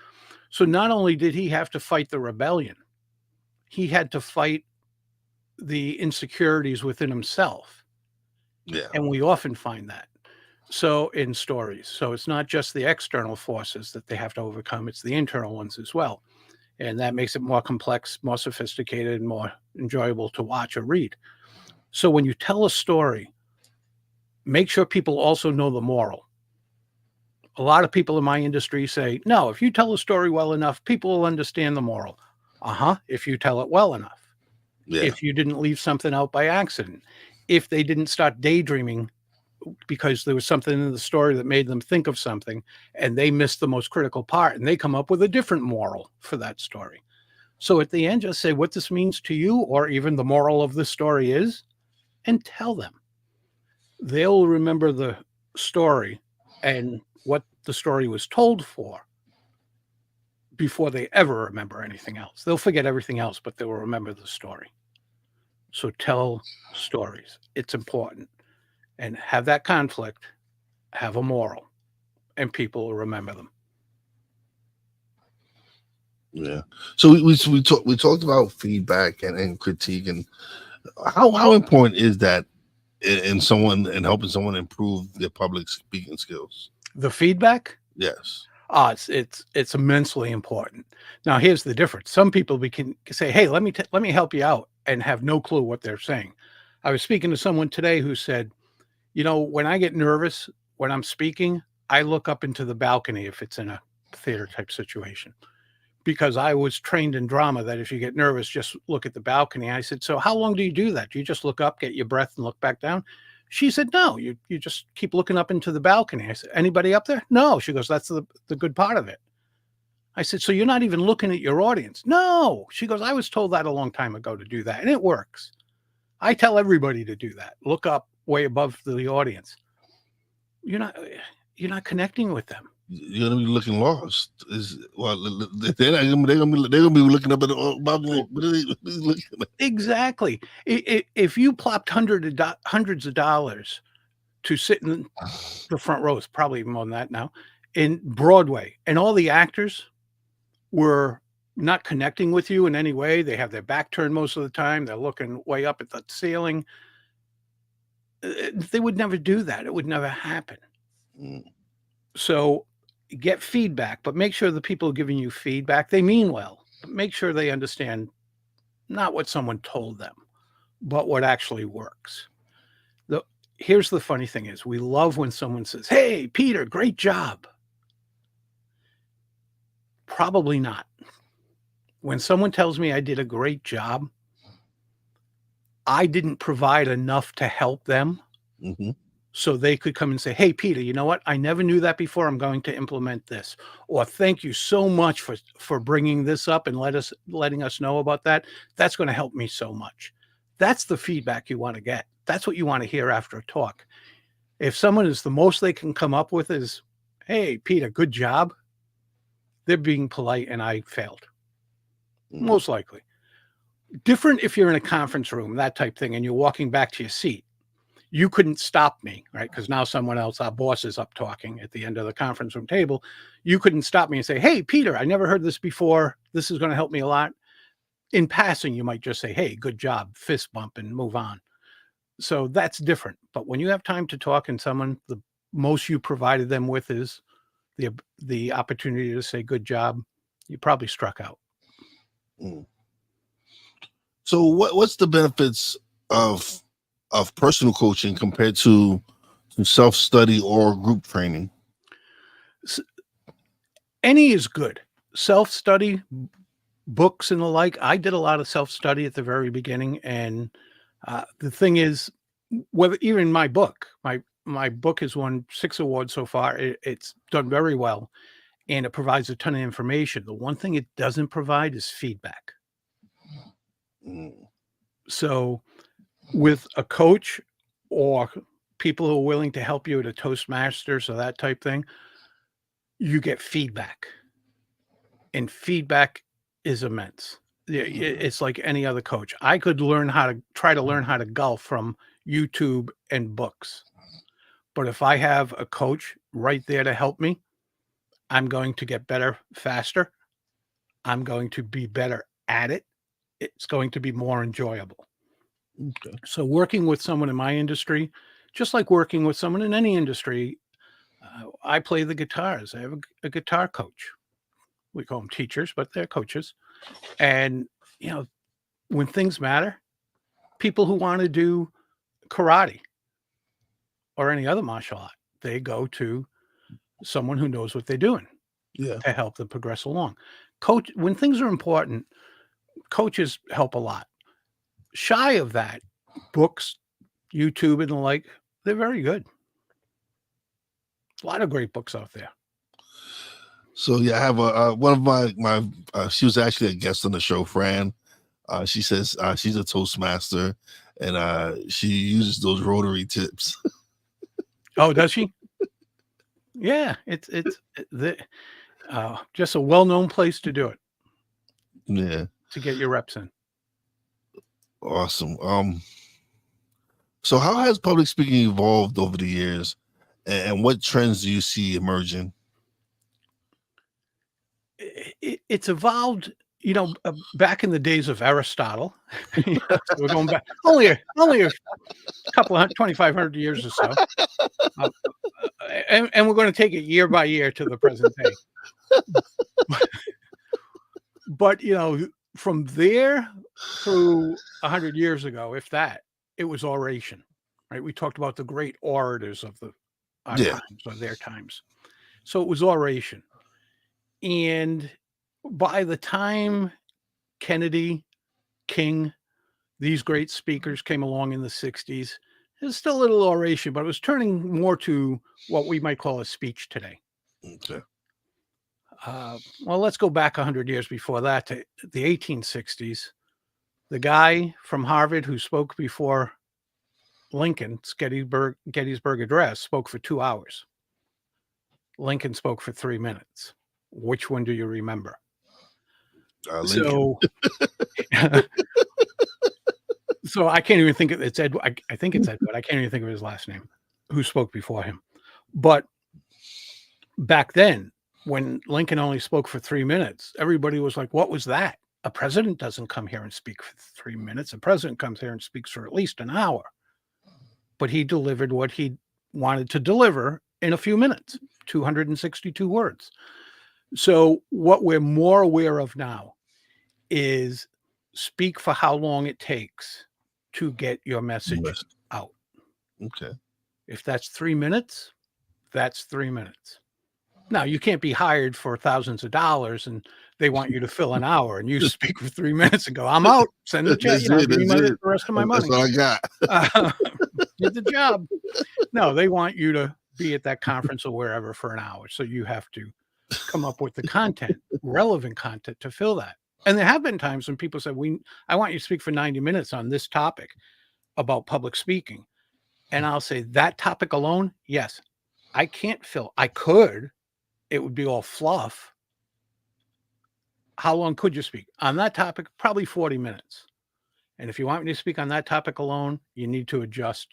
So not only did he have to fight the rebellion, he had to fight the insecurities within himself. Yeah. And we often find that. So in stories. So it's not just the external forces that they have to overcome, it's the internal ones as well. And that makes it more complex, more sophisticated, and more enjoyable to watch or read. So when you tell a story, make sure people also know the moral. A lot of people in my industry say, no, if you tell a story well enough, people will understand the moral. If you tell it well enough. Yeah. If you didn't leave something out by accident. If they didn't start daydreaming because there was something in the story that made them think of something and they missed the most critical part and they come up with a different moral for that story. So at the end, just say what this means to you, or even the moral of the story is, and tell them. They'll remember the story and what the story was told for before they ever remember anything else. They'll forget everything else, but they will remember the story. So tell stories. It's important. And have that conflict, have a moral, and people will remember them. Yeah. So we talked about feedback and critique, and how important is that in someone and helping someone improve their public speaking skills? The feedback? Yes. It's immensely important. Now, here's the difference. Some people can say, "Hey, let me help you out," and have no clue what they're saying. I was speaking to someone today who said, when I get nervous when I'm speaking, I look up into the balcony if it's in a theater type situation, because I was trained in drama that if you get nervous, just look at the balcony. I said, so how long do you do that? Do you just look up, get your breath, and look back down? She said, no, you just keep looking up into the balcony. I said, anybody up there? No. She goes, that's the good part of it. I said, so you're not even looking at your audience? No. She goes, I was told that a long time ago to do that, and it works. I tell everybody to do that. Look up way above the audience. You're not connecting with them. You're gonna be looking lost. They're gonna be looking up at the balcony. What are they looking at? Exactly. If you plopped hundreds of dollars to sit in the front rows, probably even more than that now, in Broadway, and all the actors were not connecting with you in any way, they have their back turned most of the time, they're looking way up at the ceiling, they would never do that. It would never happen. So get feedback, but make sure the people giving you feedback, they mean well, but make sure they understand not what someone told them, but what actually works. Here's the funny thing is, we love when someone says, hey, Peter, great job. Probably not. When someone tells me I did a great job, I didn't provide enough to help them. So they could come and say, hey, Peter, you know what? I never knew that before. I'm going to implement this. Or thank you so much for bringing this up and letting us know about that. That's going to help me so much. That's the feedback you want to get. That's what you want to hear after a talk. If someone is the most they can come up with is, hey, Peter, good job, they're being polite and I failed. Most likely. Different if you're in a conference room, that type thing, and you're walking back to your seat. You couldn't stop me, right? Because now someone else, our boss, is up talking at the end of the conference room table. You couldn't stop me and say, hey, Peter, I never heard this before. This is going to help me a lot. In passing, you might just say, hey, good job, fist bump, and move on. So that's different. But when you have time to talk and someone, the most you provided them with is the opportunity to say good job, you probably struck out. So what's the benefits of personal coaching compared to self-study or group training? Any is good. Self-study, books and the like. I did a lot of self-study at the very beginning, and the thing is, whether even my book, my book has won 6 awards so far. It's done very well, and it provides a ton of information. The one thing it doesn't provide is feedback. Mm. So with a coach or people who are willing to help you at a Toastmasters or that type thing, you get feedback. And feedback is immense. It's like any other coach. I could learn how to try to learn how to golf from YouTube and books. But if I have a coach right there to help me, I'm going to get better faster. I'm going to be better at it. It's going to be more enjoyable. Okay. So working with someone in my industry, just like working with someone in any industry, I play the guitars. I have a guitar coach. We call them teachers, but they're coaches. And, when things matter, people who want to do karate or any other martial art, they go to someone who knows what they're doing to help them progress along. Coach, when things are important, coaches help a lot. Shy of that, books, YouTube, and the like, they're very good. A lot of great books out there. So yeah, I have one of my she was actually a guest on the show, Fran. She says she's a Toastmaster, and she uses those rotary tips. Oh, does she? Yeah, it's just a well-known place to do it. Yeah, to get your reps in. Awesome. So how has public speaking evolved over the years, and what trends do you see emerging? It's evolved, back in the days of Aristotle. So we're going back only a couple of 2,500 years or so. Uh, and we're going to take it year by year to the present day. But, from there through 100 years ago, if that, it was oration, right? We talked about the great orators of our times or their times. So it was oration. And by the time Kennedy, King, these great speakers came along in the 60s, there's still a little oration, but it was turning more to what we might call a speech today. Okay. Well, let's go back 100 years before that to the 1860s. The guy from Harvard who spoke before Lincoln's Gettysburg Address spoke for 2 hours. Lincoln spoke for 3 minutes. Which one do you remember? Lincoln. So I can't even think of it's Ed. I think it's Edward. I can't even think of his last name, who spoke before him. But back then, when Lincoln only spoke for 3 minutes, everybody was like, what was that? A president doesn't come here and speak for 3 minutes. A president comes here and speaks for at least an hour. But he delivered what he wanted to deliver in a few minutes, 262 words. So what we're more aware of now is speak for how long it takes to get your message out. Okay. If that's 3 minutes, that's 3 minutes. Now, you can't be hired for thousands of dollars and they want you to fill an hour and you speak for 3 minutes and go, I'm out, send the check, give me the rest of my money. That's what I got. Did the job. No, they want you to be at that conference or wherever for an hour. So you have to come up with the content, relevant content to fill that. And there have been times when people said, I want you to speak for 90 minutes on this topic about public speaking. And I'll say that topic alone, yes, I can't fill. I could. It would be all fluff. How long could you speak on that topic? Probably 40 minutes. And if you want me to speak on that topic alone, you need to adjust.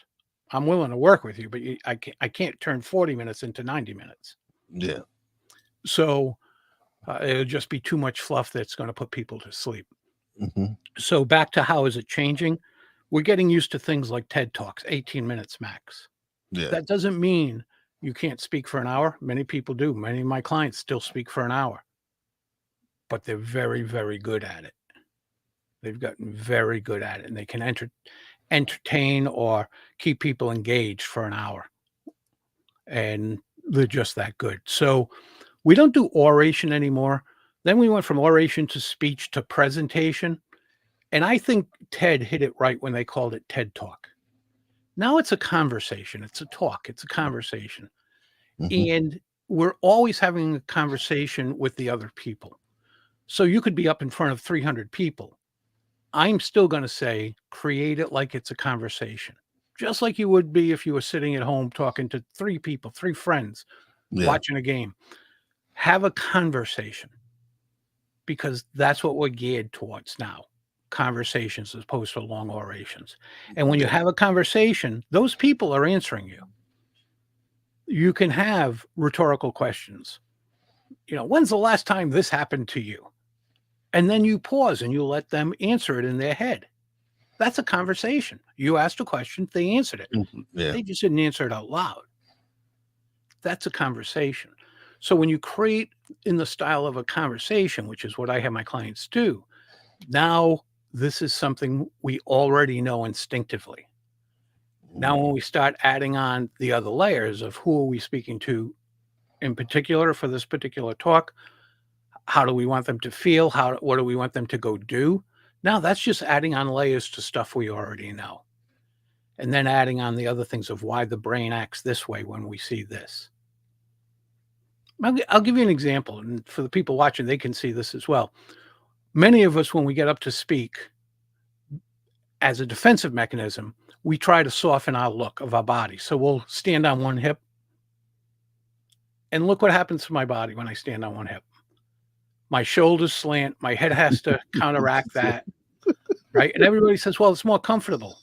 I'm willing to work with you, but I can't turn 40 minutes into 90 minutes. Yeah. So it'll just be too much fluff that's going to put people to sleep. Mm-hmm. So back to how is it changing? We're getting used to things like TED Talks, 18 minutes max. Yeah. That doesn't mean you can't speak for an hour. Many people do. Many of my clients still speak for an hour, but they're very, very good at it. They've gotten very good at it, and they can entertain or keep people engaged for an hour, and they're just that good. So we don't do oration anymore. Then we went from oration to speech to presentation, and I think TED hit it right when they called it TED Talk. Now it's a conversation, it's a talk, it's a conversation, and we're always having a conversation with the other people. So you could be up in front of 300 people. I'm still gonna say, create it like it's a conversation, just like you would be if you were sitting at home talking to 3 people, 3 friends, Yeah. watching a game. Have a conversation, because that's what we're geared towards now, conversations as opposed to long orations. And when you have a conversation, those people are answering you. You can have rhetorical questions. You know, "When's the last time this happened to you?" And then you pause and you let them answer it in their head. That's a conversation. You asked a question, they answered it. Yeah. They just didn't answer it out loud. That's a conversation. So when you create in the style of a conversation, which is what I have my clients do, now this is something we already know instinctively. Now, when we start adding on the other layers of who are we speaking to in particular for this particular talk, how do we want them to feel? What do we want them to go do? Now that's just adding on layers to stuff we already know. And then adding on the other things of why the brain acts this way when we see this. I'll give you an example, and for the people watching, they can see this as well. Many of us, when we get up to speak, as a defensive mechanism, we try to soften our look of our body. So we'll stand on one hip. And look what happens to my body when I stand on one hip. My shoulders slant, my head has to counteract that, right? And everybody says, well, it's more comfortable.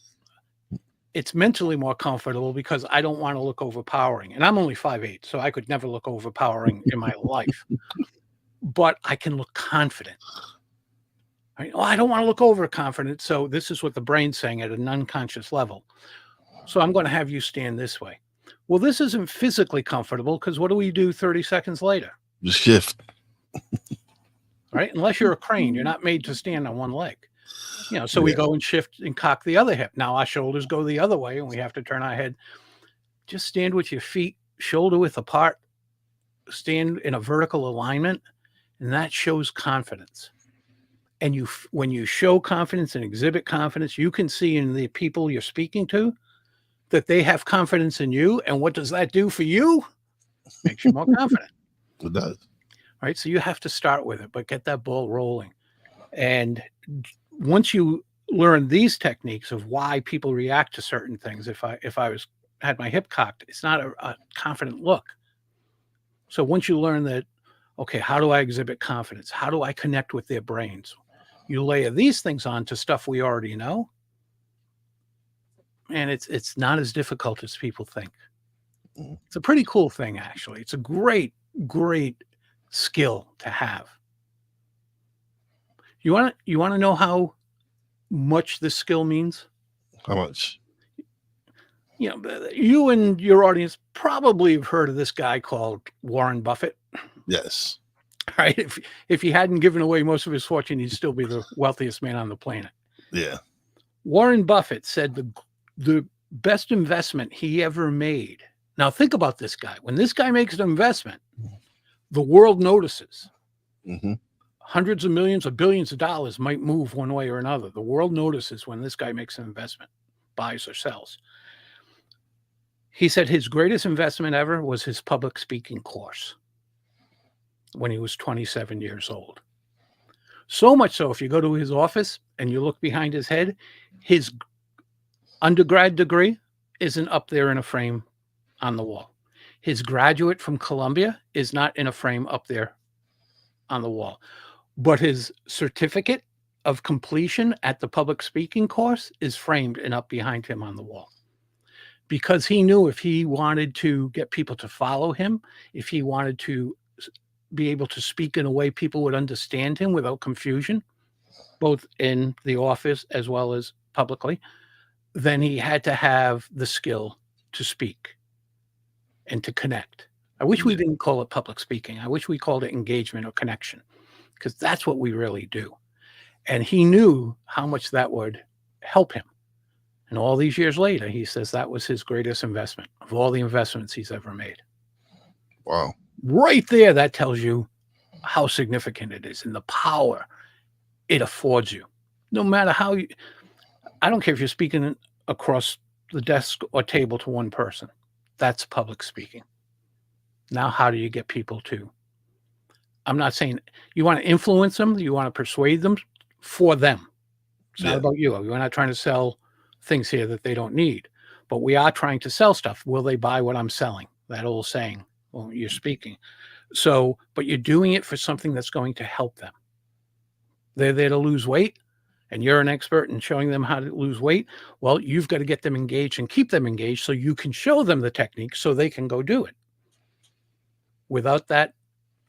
It's mentally more comfortable because I don't want to look overpowering. And I'm only 5'8", so I could never look overpowering in my life. But I can look confident. Right? Oh, I don't want to look overconfident. So this is what the brain's saying at an unconscious level. So I'm going to have you stand this way. Well, this isn't physically comfortable because what do we do 30 seconds later? The shift. Right? Unless you're a crane, you're not made to stand on one leg. You know, so we go and shift and cock the other hip. Now our shoulders go the other way and we have to turn our head. Just stand with your feet shoulder width apart, stand in a vertical alignment, and that shows confidence. And when you show confidence and exhibit confidence, you can see in the people you're speaking to that they have confidence in you. And what does that do for you? Makes you more confident. It does. Right? So you have to start with it, but get that ball rolling. And once you learn these techniques of why people react to certain things, if I had my hip cocked, it's not a confident look. So once you learn that, okay, how do I exhibit confidence? How do I connect with their brains? You layer these things on to stuff we already know, and it's not as difficult as people think. It's a pretty cool thing, actually. It's a great skill to have. You want to know how much this skill means? How much? You know, you and your audience probably have heard of this guy called Warren Buffett. Yes. Right? If he hadn't given away most of his fortune, he'd still be the wealthiest man on the planet. Yeah. Warren Buffett said the best investment he ever made. Now think about this guy. When this guy makes an investment, the world notices. Hundreds of millions or billions of dollars might move one way or another. The world notices when this guy makes an investment, buys or sells. He said his greatest investment ever was his public speaking course when he was 27 years old. So much so, if you go to his office and you look behind his head, his undergrad degree isn't up there in a frame on the wall. His graduate from Columbia is not in a frame up there on the wall. But his certificate of completion at the public speaking course is framed and up behind him on the wall. Because he knew if he wanted to get people to follow him, if he wanted to be able to speak in a way people would understand him without confusion, both in the office as well as publicly, then he had to have the skill to speak and to connect. I wish we didn't call it public speaking. I wish we called it engagement or connection, because that's what we really do. And he knew how much that would help him. And all these years later, he says that was his greatest investment of all the investments he's ever made. Wow. Right there, that tells you how significant it is and the power it affords you. No matter how you, I don't care if you're speaking across the desk or table to one person. That's public speaking. Now, how do you get people to? I'm not saying you want to influence them, you want to persuade them for them. It's not about you. We're not trying to sell things here that they don't need, but we are trying to sell stuff. Will they buy what I'm selling? That old saying, well, you're speaking. So, but you're doing it for something that's going to help them. They're there to lose weight, and you're an expert in showing them how to lose weight. Well, you've got to get them engaged and keep them engaged so you can show them the technique so they can go do it. Without that,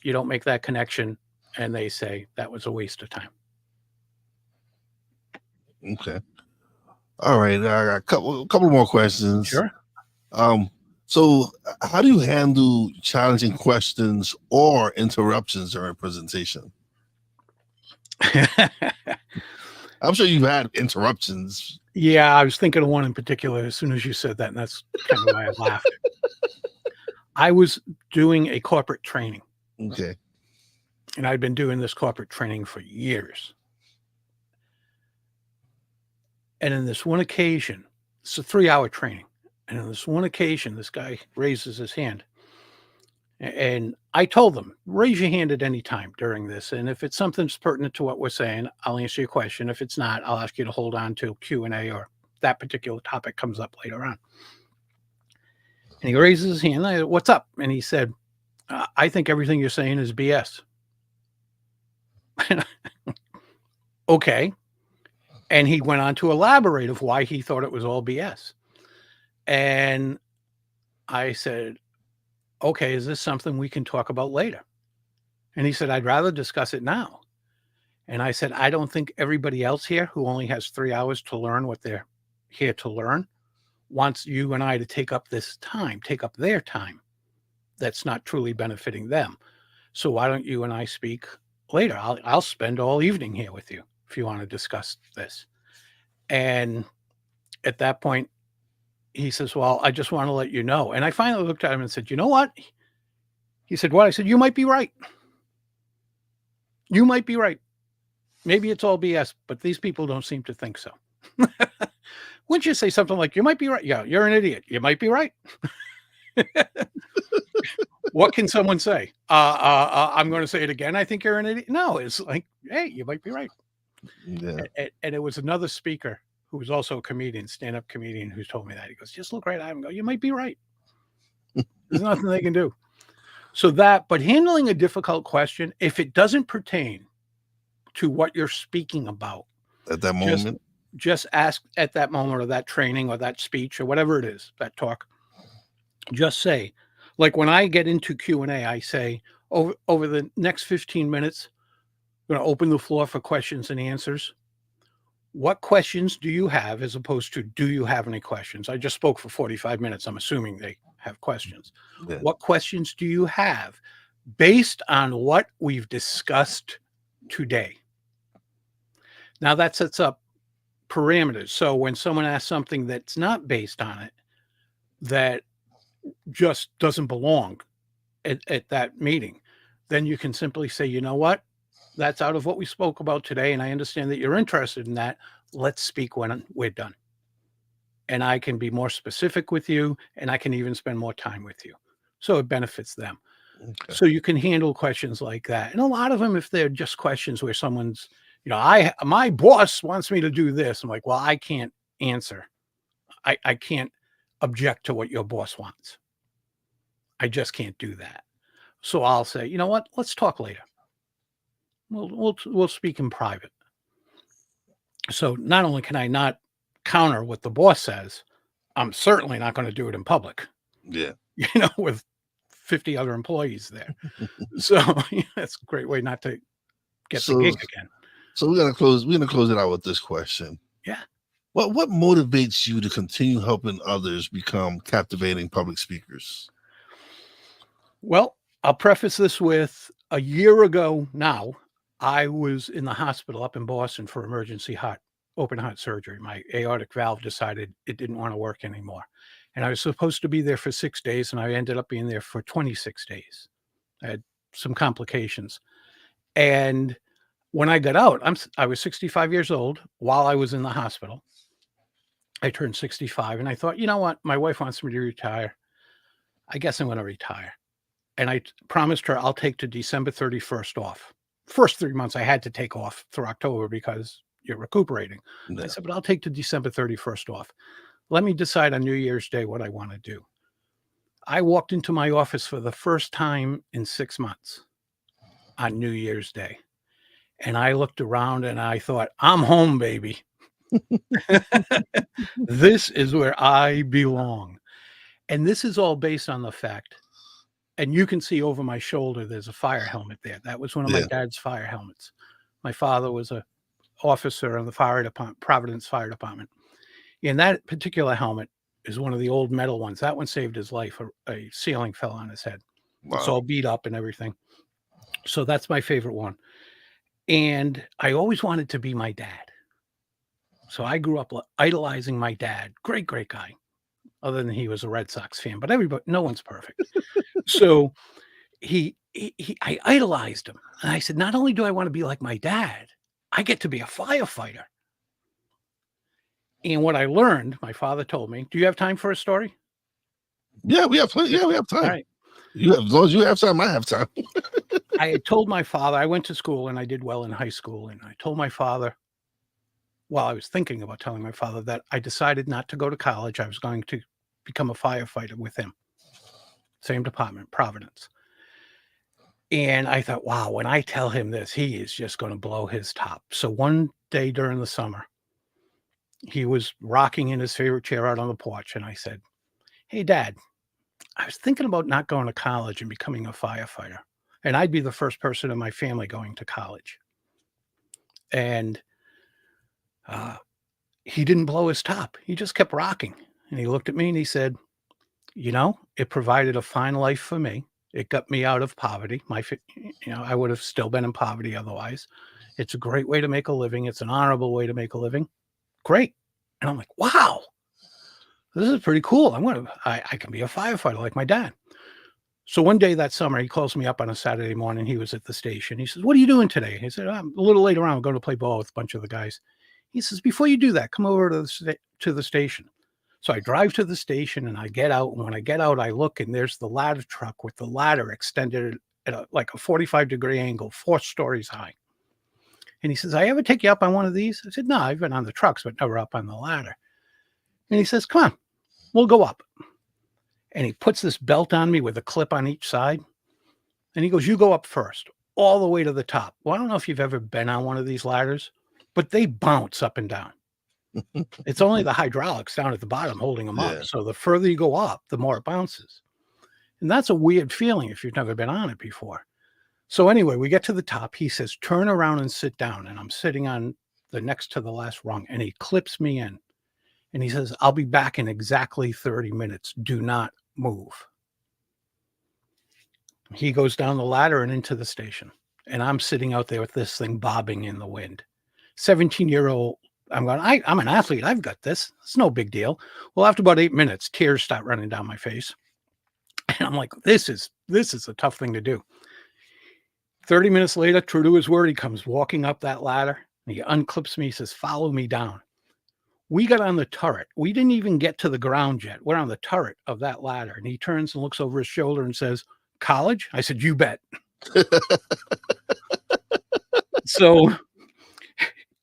you don't make that connection, and they say that was a waste of time. Okay. All right. I got a couple more questions. Sure. So how do you handle challenging questions or interruptions during a presentation? I'm sure you've had interruptions. Yeah, I was thinking of one in particular as soon as you said that, and that's kind of why I laughed. I was doing a corporate training. Okay. And I'd been doing this corporate training for years. And in this one occasion, it's a 3-hour training. And on this one occasion, this guy raises his hand. And I told them, raise your hand at any time during this. And if it's something that's pertinent to what we're saying, I'll answer your question. If it's not, I'll ask you to hold on to Q&A or that particular topic comes up later on. And he raises his hand. I said, what's up? And he said, I think everything you're saying is BS. Okay. And he went on to elaborate of why he thought it was all BS. And I said, okay, is this something we can talk about later? And he said, I'd rather discuss it now. And I said, I don't think everybody else here who only has 3 hours to learn what they're here to learn wants you and I to take up this time, take up their time. That's not truly benefiting them. So why don't you and I speak later? I'll spend all evening here with you if you want to discuss this. And at that point, he says, well, I just want to let you know. And I finally looked at him and said, you know what? He said, what? I said, you might be right. You might be right. Maybe it's all BS, but these people don't seem to think so. Wouldn't you say something like, you might be right? Yeah, you're an idiot. You might be right. What can someone say? I'm going to say it again. I think you're an idiot. No, it's like, hey, you might be right. Yeah. And it was another speaker who was also a comedian, stand-up comedian, who told me that. He goes, just look right at him and go, you might be right. There's nothing they can do. So but handling a difficult question, if it doesn't pertain to what you're speaking about at that moment, just ask at that moment, or that training or that speech or whatever it is, that talk, just say, like when I get into Q&A, I say over the next 15 minutes, I'm going to open the floor for questions and answers. What questions do you have, as opposed to, do you have any questions? I just spoke for 45 minutes. I'm assuming they have questions. Yeah. What questions do you have based on what we've discussed today? Now that sets up parameters. So when someone asks something that's not based on it, that just doesn't belong at that meeting, then you can simply say, you know what? That's out of what we spoke about today. And I understand that you're interested in that. Let's speak when we're done. And I can be more specific with you, and I can even spend more time with you. So it benefits them. Okay. So you can handle questions like that. And a lot of them, if they're just questions where someone's, my boss wants me to do this. I'm like, well, I can't answer. I can't object to what your boss wants. I just can't do that. So I'll say, you know what? Let's talk later. We'll speak in private. So not only can I not counter what the boss says, I'm certainly not going to do it in public. Yeah. With 50 other employees there. So that's a great way not to get the gig again. So we're gonna close it out with this question. Yeah. What motivates you to continue helping others become captivating public speakers? Well, I'll preface this with, a year ago now, I was in the hospital up in Boston for emergency open heart surgery. My aortic valve decided it didn't want to work anymore. And I was supposed to be there for 6 days, and I ended up being there for 26 days. I had some complications. And when I got out, I was 65 years old while I was in the hospital. I turned 65, and I thought, you know what? My wife wants me to retire. I guess I'm going to retire. And I promised her I'll take to December 31st off. First 3 months I had to take off through October because you're recuperating. Yeah. I said, but I'll take to December 31st off. Let me decide on New Year's Day what I want to do. I walked into my office for the first time in 6 months on New Year's Day. And I looked around and I thought, I'm home, baby. This is where I belong. And this is all based on the fact, and you can see over my shoulder, there's a fire helmet there. That was one of my dad's fire helmets. My father was an officer in the fire department, Providence Fire Department. And that particular helmet is one of the old metal ones. That one saved his life. A ceiling fell on his head. Wow. It's all beat up and everything. So that's my favorite one. And I always wanted to be my dad. So I grew up idolizing my dad. Great, great guy. Other than he was a Red Sox fan, but no one's perfect. So I idolized him. And I said, not only do I want to be like my dad, I get to be a firefighter. And what I learned, my father told me, do you have time for a story? Yeah, we have plenty. Yeah, we have time. All right. As long as you have time, I have time. I had told my father, I went to school and I did well in high school. And I told my father, while I was thinking about telling my father, that I decided not to go to college. I was going to become a firefighter with him. Same department, Providence. And I thought, wow, when I tell him this, he is just going to blow his top. So one day during the summer, he was rocking in his favorite chair out on the porch. And I said, hey, Dad, I was thinking about not going to college and becoming a firefighter. And I'd be the first person in my family going to college. And he didn't blow his top. He just kept rocking. And he looked at me and he said, you know, it provided a fine life for me. It got me out of poverty. I would have still been in poverty otherwise. It's a great way to make a living. It's an honorable way to make a living. Great. And I'm like, wow, this is pretty cool. I can be a firefighter like my dad. So one day that summer, he calls me up on a Saturday morning. He was at the station. He says, what are you doing today? He said, I'm a little later on. I'm going to play ball with a bunch of the guys. He says, before you do that, come over to the station. So I drive to the station and I get out. And when I get out, I look and there's the ladder truck with the ladder extended at like a 45-degree angle, 4 stories high. And he says, I ever take you up on one of these? I said, no, I've been on the trucks, but never up on the ladder. And he says, come on, we'll go up. And he puts this belt on me with a clip on each side. And he goes, you go up first, all the way to the top. Well, I don't know if you've ever been on one of these ladders, but they bounce up and down. It's only the hydraulics down at the bottom holding them up. So the further you go up, the more it bounces. And that's a weird feeling if you've never been on it before. So anyway, we get to the top. He says, turn around and sit down. And I'm sitting on the next to the last rung. And he clips me in. And he says, I'll be back in exactly 30 minutes. Do not move. He goes down the ladder and into the station. And I'm sitting out there with this thing bobbing in the wind. 17-year-old. I'm an athlete. I've got this. It's no big deal. Well, after about 8 minutes, tears start running down my face. And I'm like, this is a tough thing to do. 30 minutes later, true to his word, he comes walking up that ladder. And he unclips me. He says, follow me down. We got on the turret. We didn't even get to the ground yet. We're on the turret of that ladder. And he turns and looks over his shoulder and says, college? I said, you bet. So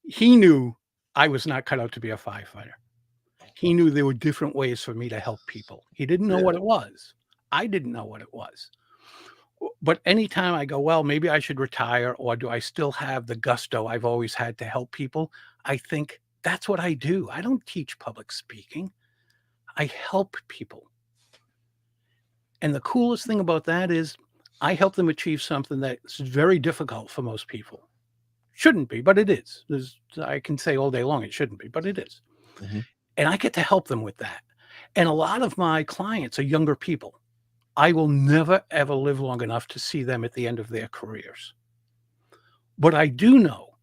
he knew I was not cut out to be a firefighter. He knew there were different ways for me to help people. He didn't know what it was. I didn't know what it was. But anytime I go, well, maybe I should retire, or do I still have the gusto I've always had to help people? I think that's what I do. I don't teach public speaking. I help people. And the coolest thing about that is I help them achieve something that's very difficult for most people. Shouldn't be, but it is. I can say all day long it shouldn't be, but it is. Mm-hmm. And I get to help them with that. And a lot of my clients are younger people. I will never, ever live long enough to see them at the end of their careers. But I do know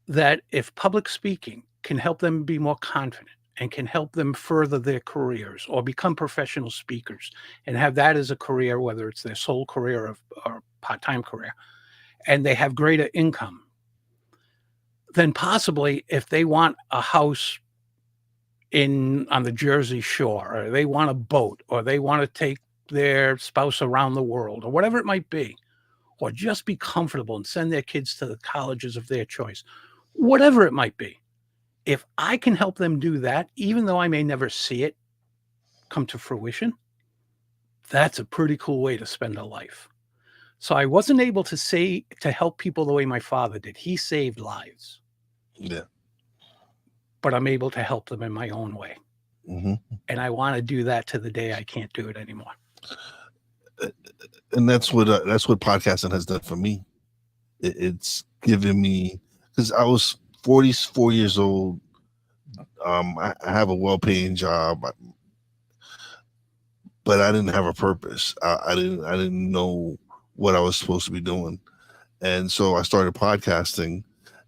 that if public speaking can help them be more confident and can help them further their careers or become professional speakers and have that as a career, whether it's their sole career or part-time career, and they have greater income, then possibly if they want a house on the Jersey Shore, or they want a boat, or they want to take their spouse around the world, or whatever it might be, or just be comfortable and send their kids to the colleges of their choice, whatever it might be. If I can help them do that, even though I may never see it come to fruition, that's a pretty cool way to spend a life. So I wasn't able to help people the way my father did. He saved lives. Yeah. But I'm able to help them in my own way. Mm-hmm. And I want to do that to the day I can't do it anymore. And that's what podcasting has done for me. It's given me, because I was 44 years old. I have a well-paying job, but I didn't have a purpose. I didn't know what I was supposed to be doing, and so I started podcasting,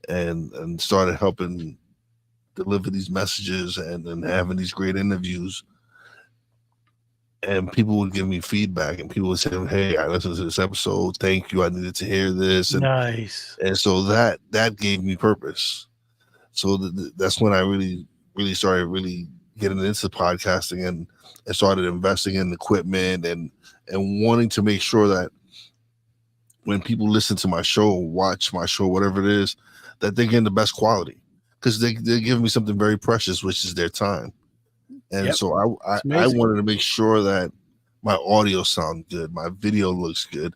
and started helping deliver these messages and having these great interviews. And people would give me feedback, and people would say, "Hey, I listened to this episode. Thank you. I needed to hear this." And, nice. And so that gave me purpose. So that's when I really started getting into podcasting, and started investing in equipment and wanting to make sure that when people listen to my show, watch my show, whatever it is, that they're getting the best quality, because they're giving me something very precious, which is their time. And so I wanted to make sure that my audio sounds good, my video looks good.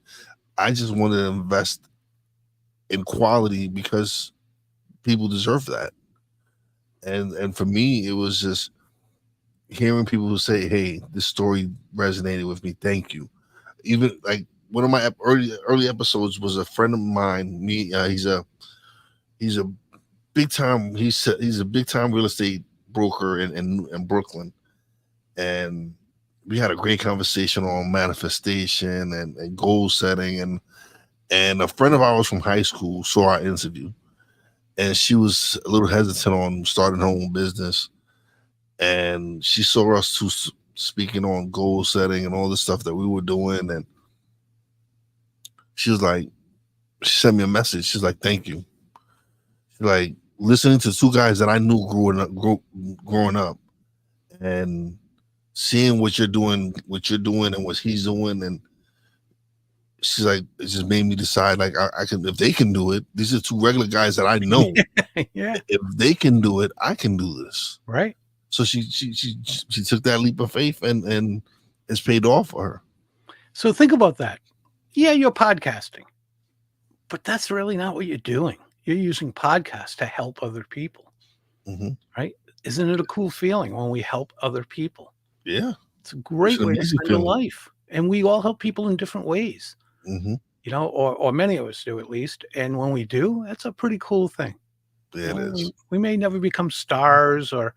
I just wanted to invest in quality because people deserve that. And for me, it was just hearing people who say, "Hey, this story resonated with me. Thank you." Even like one of my early episodes was a friend of mine. He's a big time. He's a big time real estate broker in Brooklyn, and we had a great conversation on manifestation and goal setting. And a friend of ours from high school saw our interview, and she was a little hesitant on starting her own business. And she saw us two speaking on goal setting and all the stuff that we were doing. And she was like, she sent me a message. She's like, "Thank you." She's like, listening to two guys that I knew growing up, and seeing what you're doing and what he's doing. And she's like, it just made me decide, like, I can, if they can do it, these are two regular guys that I know. Yeah. If they can do it, I can do this. Right. So she took that leap of faith, and it's paid off for her. So think about that. Yeah, you're podcasting, but that's really not what you're doing. You're using podcasts to help other people. Mm-hmm. Right? Isn't it a cool feeling when we help other people? Yeah. It's a great way to spend a life. And we all help people in different ways. Mm-hmm. You know, or many of us do, at least. And when we do, that's a pretty cool thing. Yeah, it is. We may never become stars or,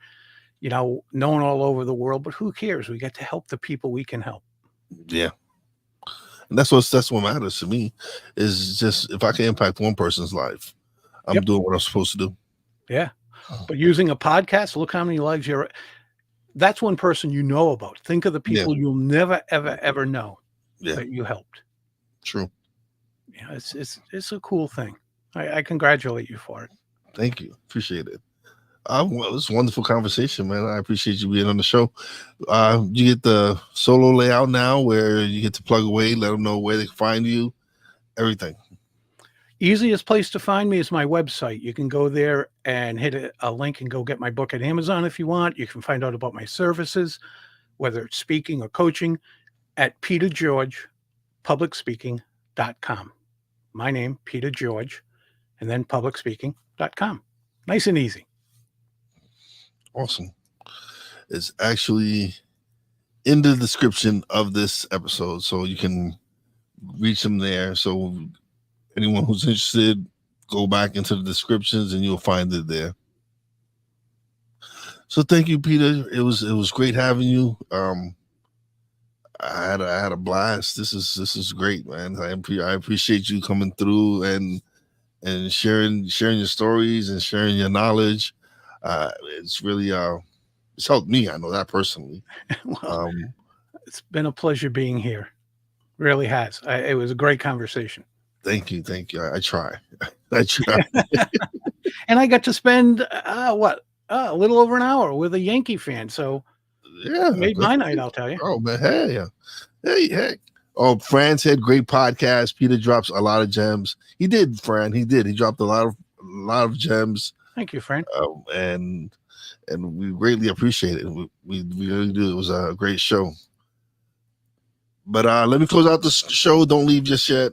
known all over the world, but who cares? We get to help the people we can help. Yeah. And that's what matters to me, is just if I can impact one person's life, I'm doing what I'm supposed to do. Yeah. But using a podcast, look how many lives that's one person you know about. Think of the people you'll never, ever, ever know that you helped. True. Yeah, it's a cool thing. I congratulate you for it. Thank you. Appreciate it. Well, it's a wonderful conversation, man. I appreciate you being on the show. You get the solo layout now where you get to plug away, let them know where they can find you, everything. Easiest place to find me is my website. You can go there and hit a link and go get my book at Amazon if you want. You can find out about my services, whether it's speaking or coaching, at petergeorgepublicspeaking.com. My name, Peter George, and then publicspeaking.com. Nice and easy. Awesome. It's actually in the description of this episode, so you can reach them there. So anyone who's interested, go back into the descriptions and you'll find it there. So thank you, Peter. It was great having you. I had a blast. This is great, man. I appreciate you coming through and and sharing your stories and sharing your knowledge. It's really it's helped me. I know that personally. Well, it's been a pleasure being here. Really has. It was a great conversation. Thank you. I try. I try. And I got to spend a little over an hour with a Yankee fan. So yeah, made my night, I'll tell you. Oh man, hey. Oh, Fran said great podcast. Peter drops a lot of gems. He did, Fran. He did. He dropped a lot of gems. Thank you, Fran. And we greatly appreciate it. We really do. It was a great show. But let me close out the show. Don't leave just yet.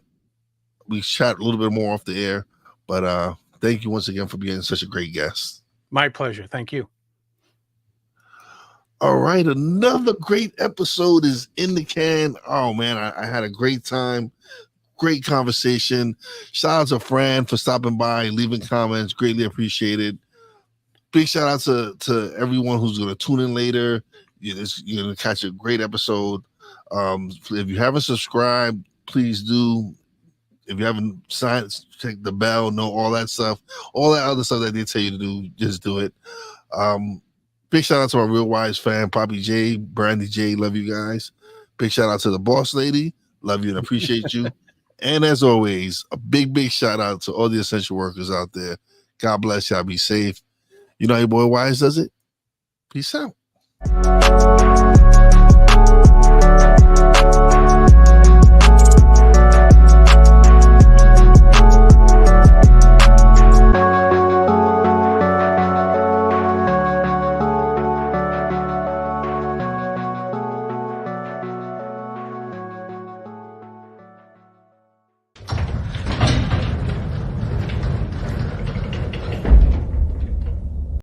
We chat a little bit more off the air. But thank you once again for being such a great guest. My pleasure. Thank you. All right, another great episode is in the can. Oh man, I had a great time. Great conversation. Shout out to Fran for stopping by, leaving comments. Greatly appreciated. Big shout out to everyone who's going to tune in later. You're going to catch a great episode. If you haven't subscribed, please do. If you haven't signed, check the bell, know all that stuff. All that other stuff that they tell you to do, just do it. Big shout out to my Real Wise fan, Poppy J, Brandy J. Love you guys. Big shout out to the boss lady. Love you and appreciate you. And as always, a big shout out to all the essential workers out there. God bless y'all. Be safe. You know how your boy Wise does it? Peace out.